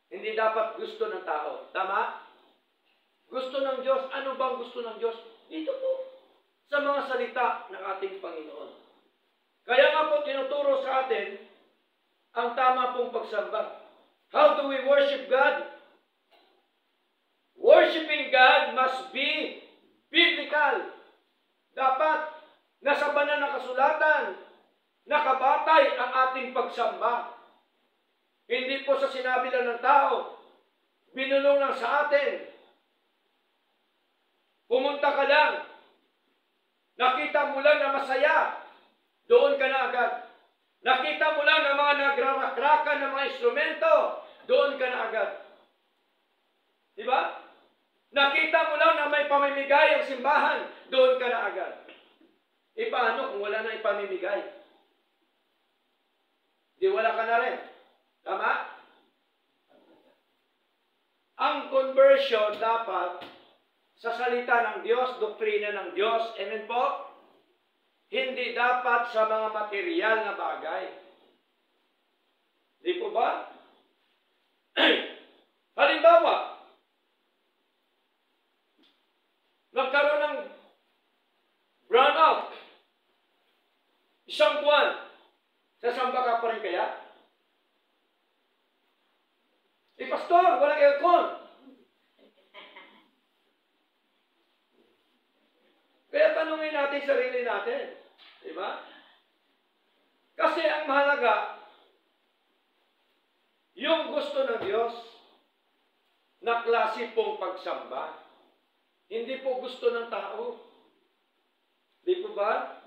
Hindi dapat gusto ng tao. Tama? Gusto ng Diyos. Ano bang gusto ng Diyos? Dito po. Sa mga salita ng ating Panginoon. Kaya nga po tinuturo sa atin ang tama pong pagsamba. How do we worship God? Worshiping God must be biblical. Dapat nasa banal na kasulatan, nakabatay ang ating pagsamba. Hindi po sa sinabi lang ng tao, binulong lang sa atin. Pumunta ka lang, nakita mo lang na masaya, doon ka na agad. Nakita mo lang na mga nagrarakrakan ng mga instrumento, doon ka na agad. Diba? Nakita mo lang na may pamimigay ang simbahan, doon ka na agad. E paano kung wala na ipamimigay? Di wala ka na rin. Tama? Ang conversion dapat sa salita ng Diyos, doktrina ng Diyos. Amen po? Hindi dapat sa mga material na bagay. Di po ba? Halimbawa, nagkaroon ng brownout. Isang buwan. Sasamba ka pa rin kaya? Pastor, walang aircon. Kaya tanungin natin sarili natin. Diba? Kasi ang mahalaga, yung gusto ng Diyos, na klase pong pagsamba. Hindi po gusto ng tao. Di po ba?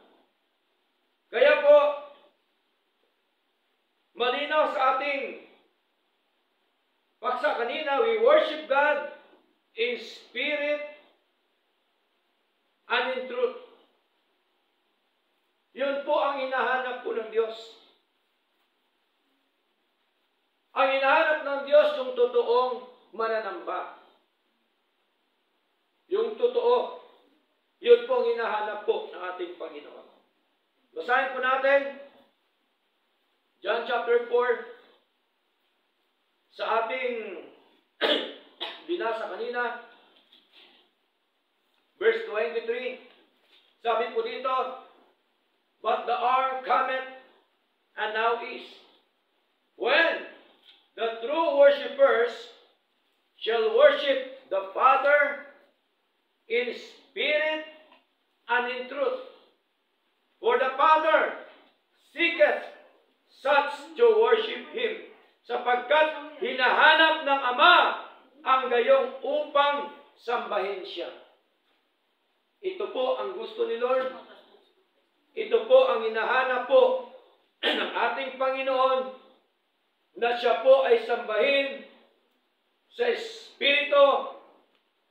Kaya po, malinaw sa ating paksa kanina, we worship God in spirit and in truth. Yun po ang hinahanap po ng Diyos. Ang hinahanap ng Diyos yung totoong mananamba. Yung totoo. Yun po ang hinahanap po ng ating Panginoon. Basahin po natin John chapter 4. sa ating binasa kanina, verse 23, sabi po dito, but the hour cometh, and now is, when the true worshipers shall worship the Father in spirit and in truth. For the Father seeketh such to worship Him, sapagkat hinahanap ng Ama ang gayong upang sambahin siya. Ito po ang gusto ni Lord. Ito po ang hinahanap po ng ating Panginoon, na siya po ay sambahin sa Espiritu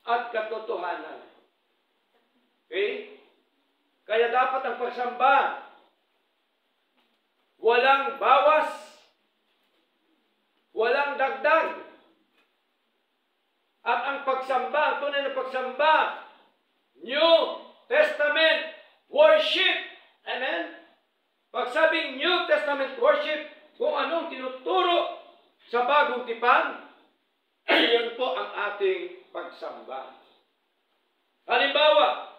at katotohanan. Okay? Kaya dapat ang pagsamba walang bawas, walang dagdag. At ang pagsamba, ang tunay na pagsamba, New Testament worship. Amen? Pag sabing New Testament worship, kung anong tinuturo sa bagong tipan, yan po ang ating pagsamba. Halimbawa,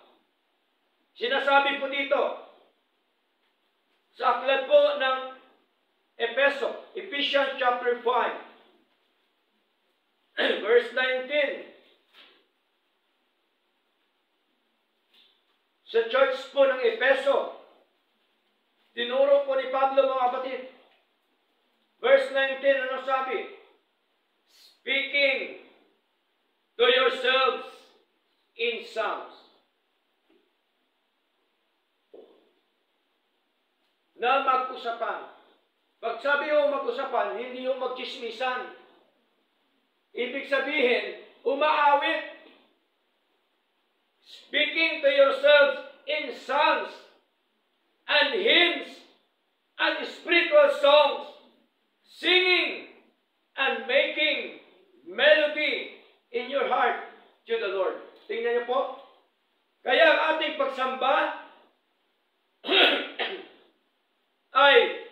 sinasabi po dito, sa aklat po ng Ephesians chapter 5, verse 19, sa church po ng Efeso, tinuro po ni Pablo, mga kapatid. Verse 19, ano sabi? Speaking to yourselves in psalms. Na mag-usapan. Pag sabi ho mag-usapan, hindi ho magchismisan. Ibig sabihin, umaawit. Speaking to yourselves in psalms and hymns and spiritual songs, singing and making melody in your heart to the Lord. Tingnan niyo po. Kaya ang ating pagsamba ay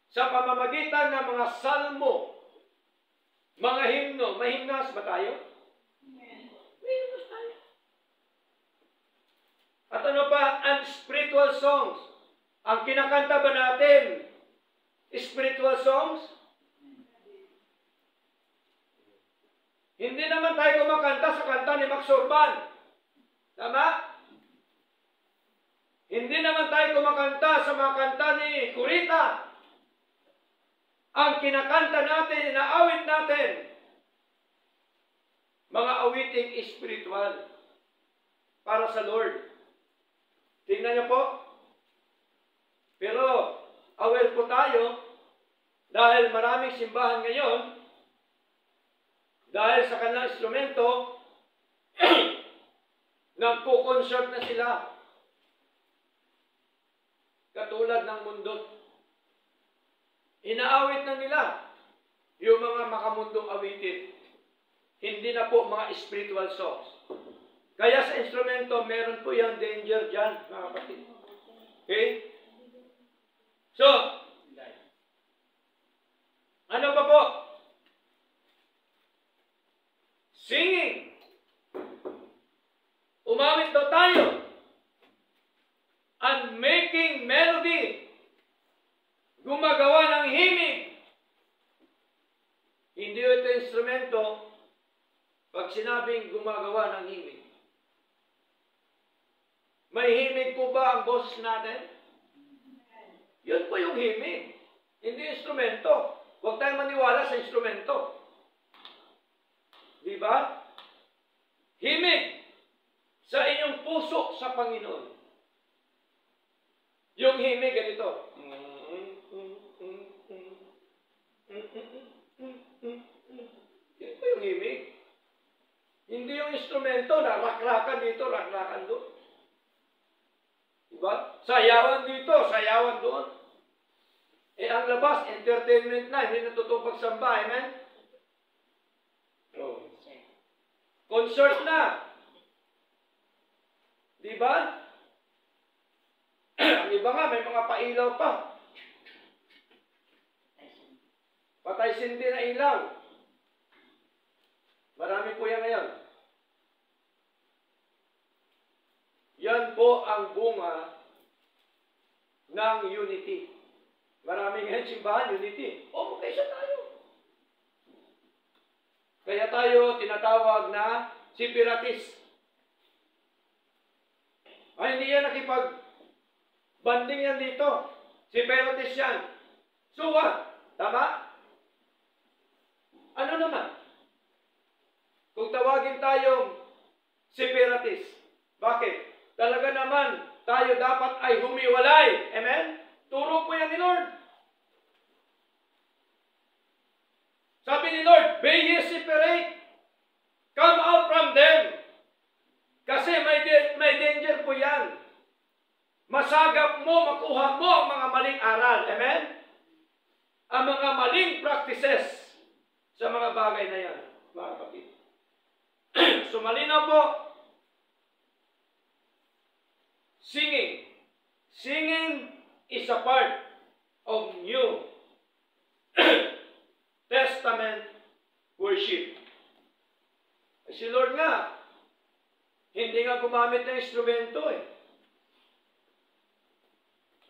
sa pamamagitan ng mga salmo, mga himno. May himnas ba tayo? May himnas tayo. At ano pa? And spiritual songs. Ang kinakanta ba natin? Spiritual songs? Hindi naman tayo kumakanta sa kanta ni Max Urban. Tama? Hindi naman tayo kumakanta sa mga kanta ni Kurita. Ang kinakanta natin, inaawit natin, mga awiting spiritual para sa Lord. Tingnan niyo po. Pero aware po tayo dahil maraming simbahan ngayon, dahil sa kanilang instrumento, nagpo-concert na sila. Katulad ng mundo. Inaawit na nila yung mga makamundong awitin. Hindi na po mga spiritual songs. Kaya sa instrumento, meron po yung danger dyan, mga kapatid. Okay? So, ano pa po? Singing. Umawit daw tayo. And making melody. Gumagawa ng himig. Hindi ito instrumento pag sinabing gumagawa ng himig. May himig po ba ang boses natin? Yun po yung himig. Hindi instrumento. Huwag tayong maniwala sa instrumento. Di ba? Himig sa inyong puso sa Panginoon. Yung himig ganito. Yun po yung himig. Hindi yung instrumento na rakrakan dito, rakrakan doon. Diba? Sayawan dito, sayawan doon. Eh ang labas, entertainment na, hindi natutong pagsamba, amen? Oh. Concert na. Diba? Ang iba nga, may mga pailaw pa. sindi na ilaw. Marami po yan ngayon. Yan po ang bunga ng unity. Marami ngayon simbahan, unity. Okay siya tayo. Kaya tayo tinatawag na separatist. Ay, hindi yan nakipag-banding yan dito. Separatist yan. So what? Tama? Ano naman? Kung tawagin tayong separatist, bakit? Talaga naman, tayo dapat ay humiwalay. Amen? Turo po yan ni Lord. Sabi ni Lord, be ye separate. Come out from them. Kasi may danger po yan. Masagap mo, makuha mo ang mga maling aral. Amen? Ang mga maling practices sa mga bagay na yan, mga kapatid. So malinaw po, singing. Singing is a part of New Testament worship. Si Lord nga, hindi nga gumamit ng instrumento eh.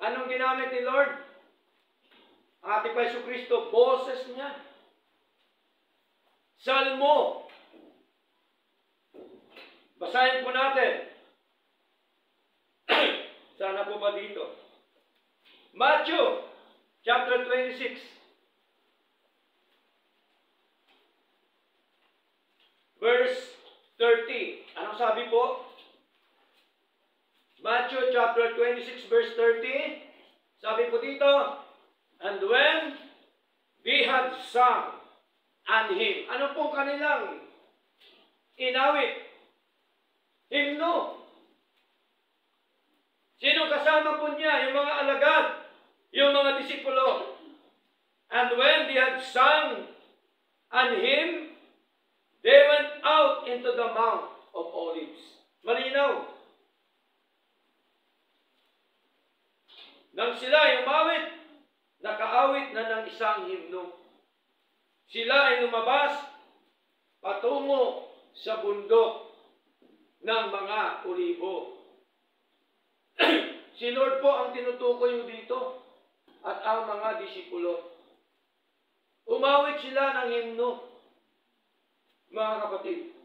Anong ginamit ni Lord? Ang ating Paiso Kristo, boses niya. Salmo. Basahin po natin. Sana po ba dito? Matthew, chapter 26. Verse 30. Anong sabi po? Matthew chapter 26 verse 30. Sabi po dito, and when we had sung an hymn. Ano po kanilang inawit? Himno. Sino kasama po niya? Yung mga alagad, yung mga disipulo. And when they had sung an hymn, they went out into the Mount of Olives. Malinaw. Nang sila umawit, nakaawit na ng isang himno. Sila ay lumabas patungo sa bundok ng mga Olibo. Si Lord po ang tinutukoy dito at ang mga disipulo. Umawit sila ng himno, mga kapatid.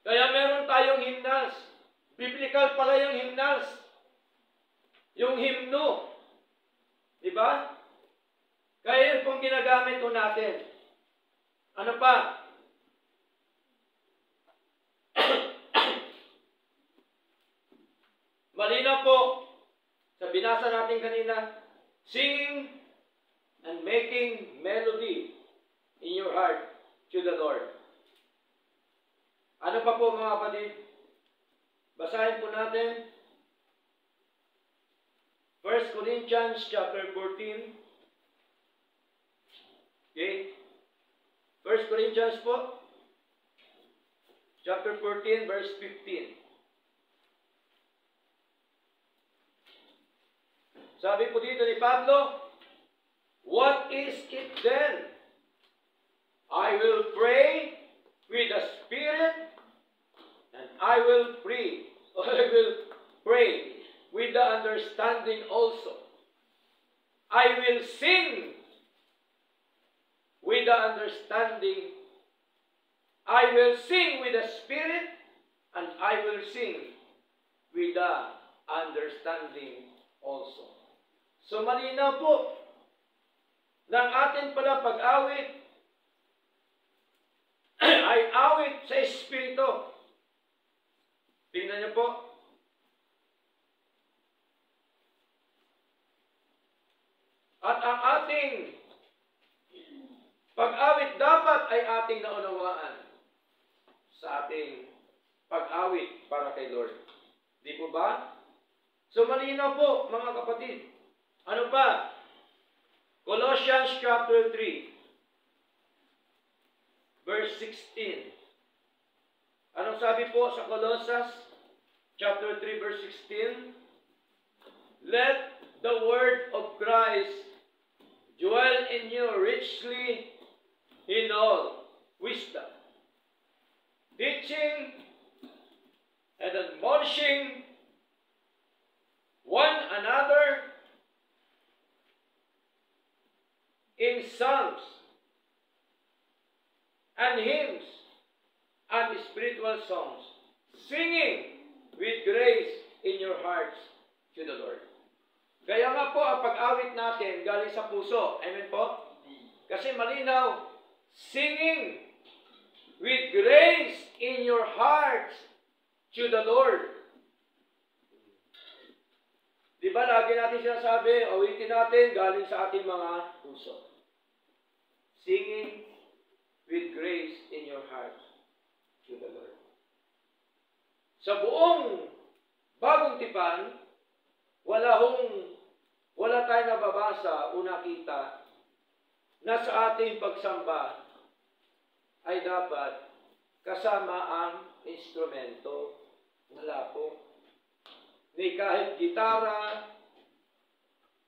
Kaya meron tayong hymnals. Biblical pala yung hymnals. Yung himno. Diba? Kaya yun pong ginagamit po natin. Ano pa? Malinaw po sa binasa natin kanina, singing and making melody in your heart to the Lord. Ano pa po mga kapatid? Basahin po natin 1 Corinthians chapter 14. Okay? 1 Corinthians po, chapter 14, verse 15. Sabi po dito ni Pablo, what is it then? I will pray with the Spirit, and I will pray with the understanding also. I will sing with the understanding. I will sing with the Spirit, and I will sing with the understanding also. So malinaw po, ng atin pala pag-awit, ay awit sa Espiritu. Tingnan niyo po. At ang ating pag-awit dapat ay ating naunawaan sa ating pag-awit para kay Lord. Di po ba? So malinaw po, mga kapatid. Ano pa? Colossians chapter 3, verse 16. Anong sabi po sa Colossians chapter 3, verse 16? Let the word of Christ dwell in you richly in all wisdom, teaching and admonishing one another in psalms and hymns and spiritual songs, singing with grace in your hearts to the Lord. Kaya nga po, ang pag-awit natin galing sa puso. Amen po? Kasi malinaw, singing with grace in your hearts to the Lord. Di ba lagi natin sinasabi, awitin natin galing sa ating mga puso. Singing with grace in your hearts to the Lord. Sa buong bagong tipan, wala tayong nababasa o nakita na sa ating pagsamba ay dapat kasama ang instrumento. Wala po. Ni kahit gitara,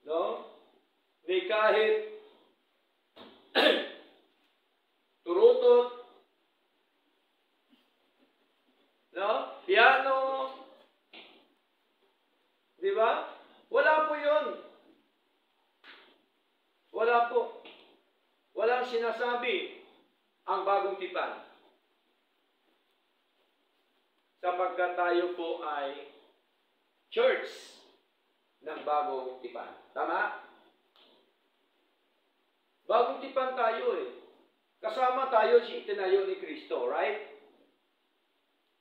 no? Ni kahit turutot, no? Piano, di ba? Wala po yun. Wala po. Walang sinasabi ang bagong tipan. Sapagkat tayo po ay church ng bagong tipan. Tama? Bagong tipan tayo eh. Kasama tayo si itinayo ni Kristo, right?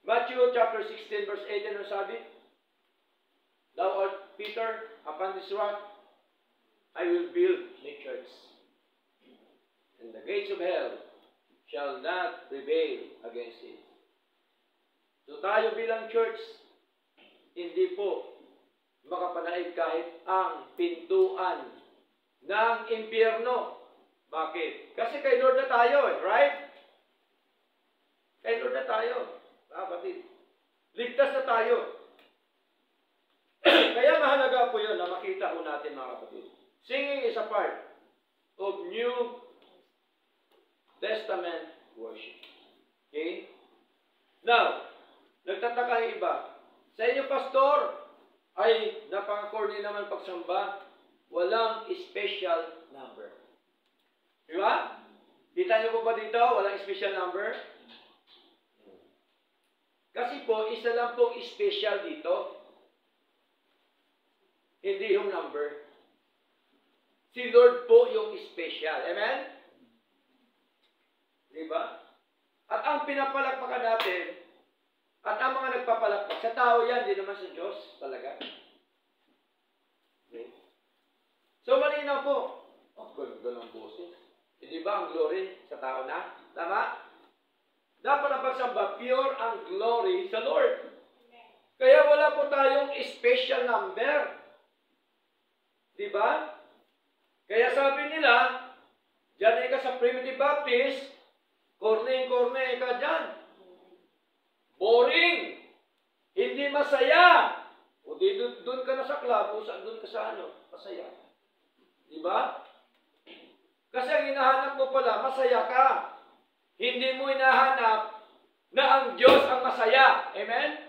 Matthew chapter 16 verse 18 ano sabi? Thou art Peter, upon this rock I will build my church, and the gates of hell shall not prevail against it. So tayo bilang church, hindi po makapanaig kahit ang pintuan ng impyerno. Bakit? Kasi kay Lord na tayo, right? Kay Lord na tayo. Kapatid. Ligtas na tayo. Kaya mahalaga po yun na makita po natin mga kapatid. Singing is a part of New Testament worship. Okay? Now, nagtataka yung iba. Sa inyo, pastor, ay napaka-corny naman pagsamba. Walang special number. Di ba? Kita niyo po ba dito? Walang special number? Kasi po, isa lang pong special dito. Hindi yung number. Si Lord po yung special. Amen? Diba? At ang pinapalakpakan natin, at ang mga nagpapalakpak, sa tao yan, di naman sa Diyos talaga. Okay? So, malinaw po. Oh, ganda ng boses. Di ba ang glory sa tao na? Tama? Dapat ang pagsamba, pure ang glory sa Lord. Kaya wala po tayong special number. Diba? Kaya sabi nila, dyan ka sa Primitive Baptist, corny ka dyan. Boring. Hindi masaya. O di doon ka na sa club, o doon ka sa masaya. Diba? Kasi ang hinahanap mo pala, masaya ka. Hindi mo hinahanap na ang Diyos ang masaya. Amen?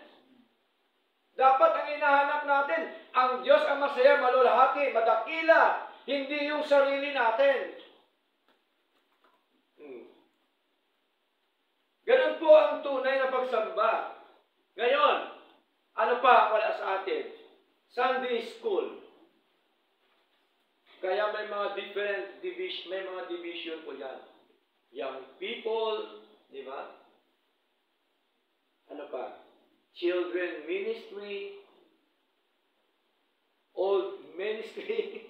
Dapat ang hinahanap natin, ang Diyos ang masaya, malulahati, madakila, hindi yung sarili natin. Ganun po ang tunay na pagsamba. Ngayon, ano pa wala sa atin? Sunday school. Kaya may mga division po yan. Young people, di ba? Ano pa? Children ministry, old ministry,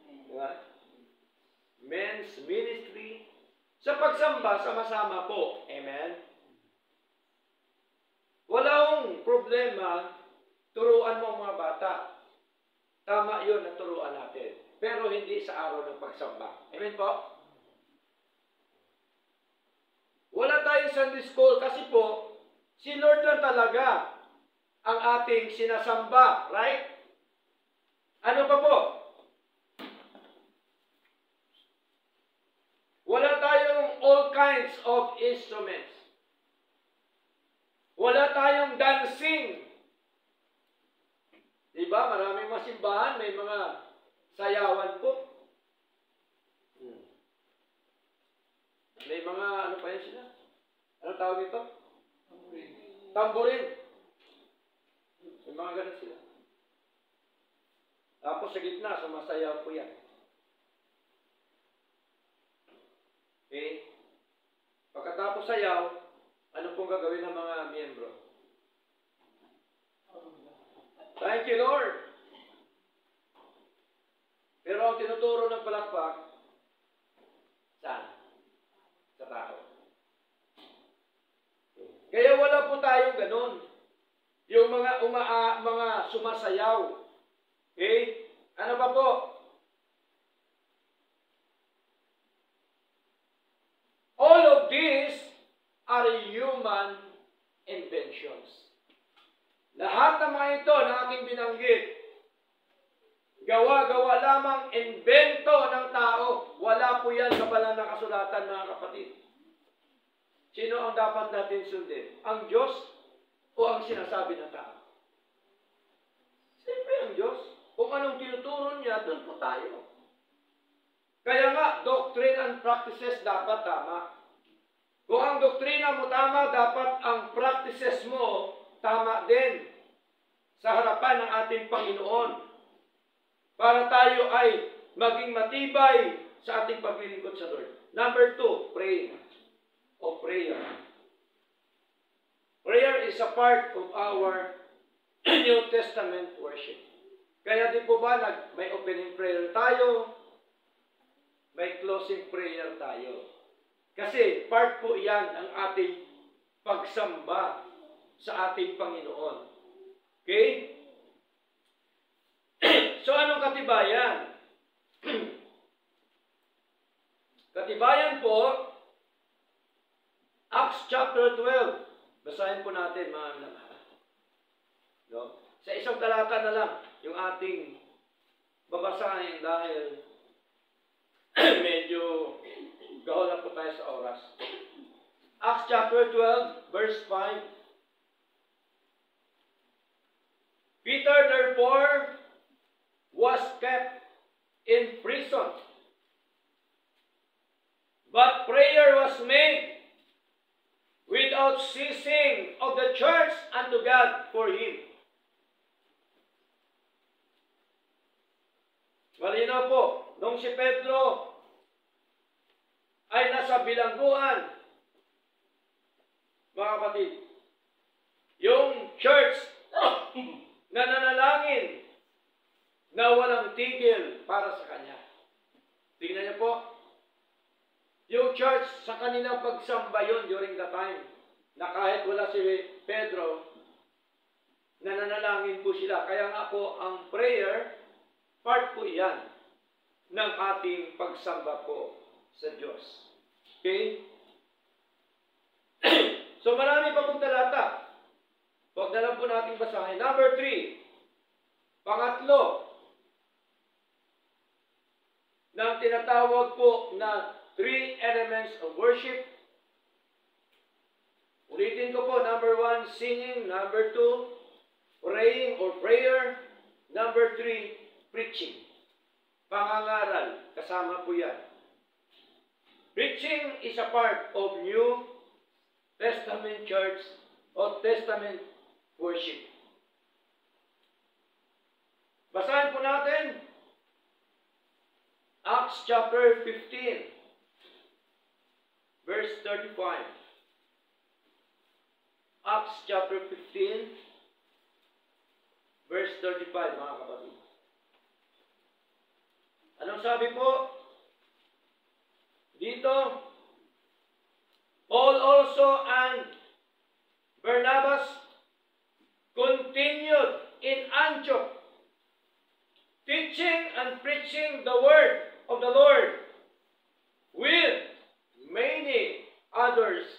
di ba? Men's ministry. Sa pagsamba, sama-sama po. Amen? Walang problema, turuan mo ang mga bata. Tama yun na turuan natin. Pero hindi sa araw ng pagsamba. Amen po? Wala tayong Sunday school kasi po, si Lord lang talaga ang ating sinasamba. Right? Ano pa po? kinds of instruments. Wala tayong dancing. Diba? Maraming mga simbahan, may mga sayawan po. May mga, ano pa yun sila? Ano tawag ito? Tamborin. May mga ganun sila. Tapos sa gitna, sumasayaw po yan. Okay? Pagkatapos sayaw, ano pong gagawin ng mga miyembro? Thank you, Lord! Pero ang tinuturo ng palakpak, saan? Sa tao. Kaya wala po tayong ganun. Yung mga sumasayaw. Okay? Ano ba po? All of these are human inventions. Lahat ng mga ito na aking binanggit, gawa-gawa lamang invento ng tao. Wala po yan sa banal na kasulatan, mga kapatid. Sino ang dapat natin sundin? Ang Diyos o ang sinasabi ng tao? Siyempre ang Diyos. Kung anong tinuturo niya, doon po tayo. Kaya nga, doctrine and practices dapat tama. Kung ang doktrina mo tama, dapat ang practices mo tama din sa harapan ng ating Panginoon. Para tayo ay maging matibay sa ating paglilingkod sa Lord. Number 2, praying o prayer. Prayer is a part of our New Testament worship. Kaya di po ba may opening prayer tayo, may closing prayer tayo. Kasi part po yan ang ating pagsamba sa ating Panginoon. Okay? So anong katibayan? Katibayan po, Acts chapter 12. Basahin po natin, mga anak. No? Sa isang talata na lang, yung ating babasahin dahil medyo gahol na po tayo sa oras. Acts chapter 12, verse 5. Peter therefore was kept in prison, but prayer was made without ceasing of the church unto God for him. Malinaw po, nung si Pedro ay nasa bilangguan, mga kapatid, yung church na nanalangin na walang tigil para sa kanya. Tingnan niyo po, yung church sa kanilang pagsamba yun during the time na kahit wala si Pedro, nananalangin po sila. Kaya nga po, ang prayer, part po yan ng ating pagsamba po sa Diyos. Okay? So marami pa pong talata. Huwag na lang po natin basahin. Number 3. Pangatlo, ng tinatawag po na 3 elements of worship. Ulitin ko po. Number 1, singing. Number 2, praying or prayer. Number 3, preaching. Pangangaral. Kasama po yan. Preaching is a part of New Testament church or Testament worship. Basahin po natin Acts chapter 15, verse 35. Acts chapter 15, verse 35, mga kapatid. Anong sabi po? Dito, Paul also and Barnabas continued in Antioch, teaching and preaching the word of the Lord with many others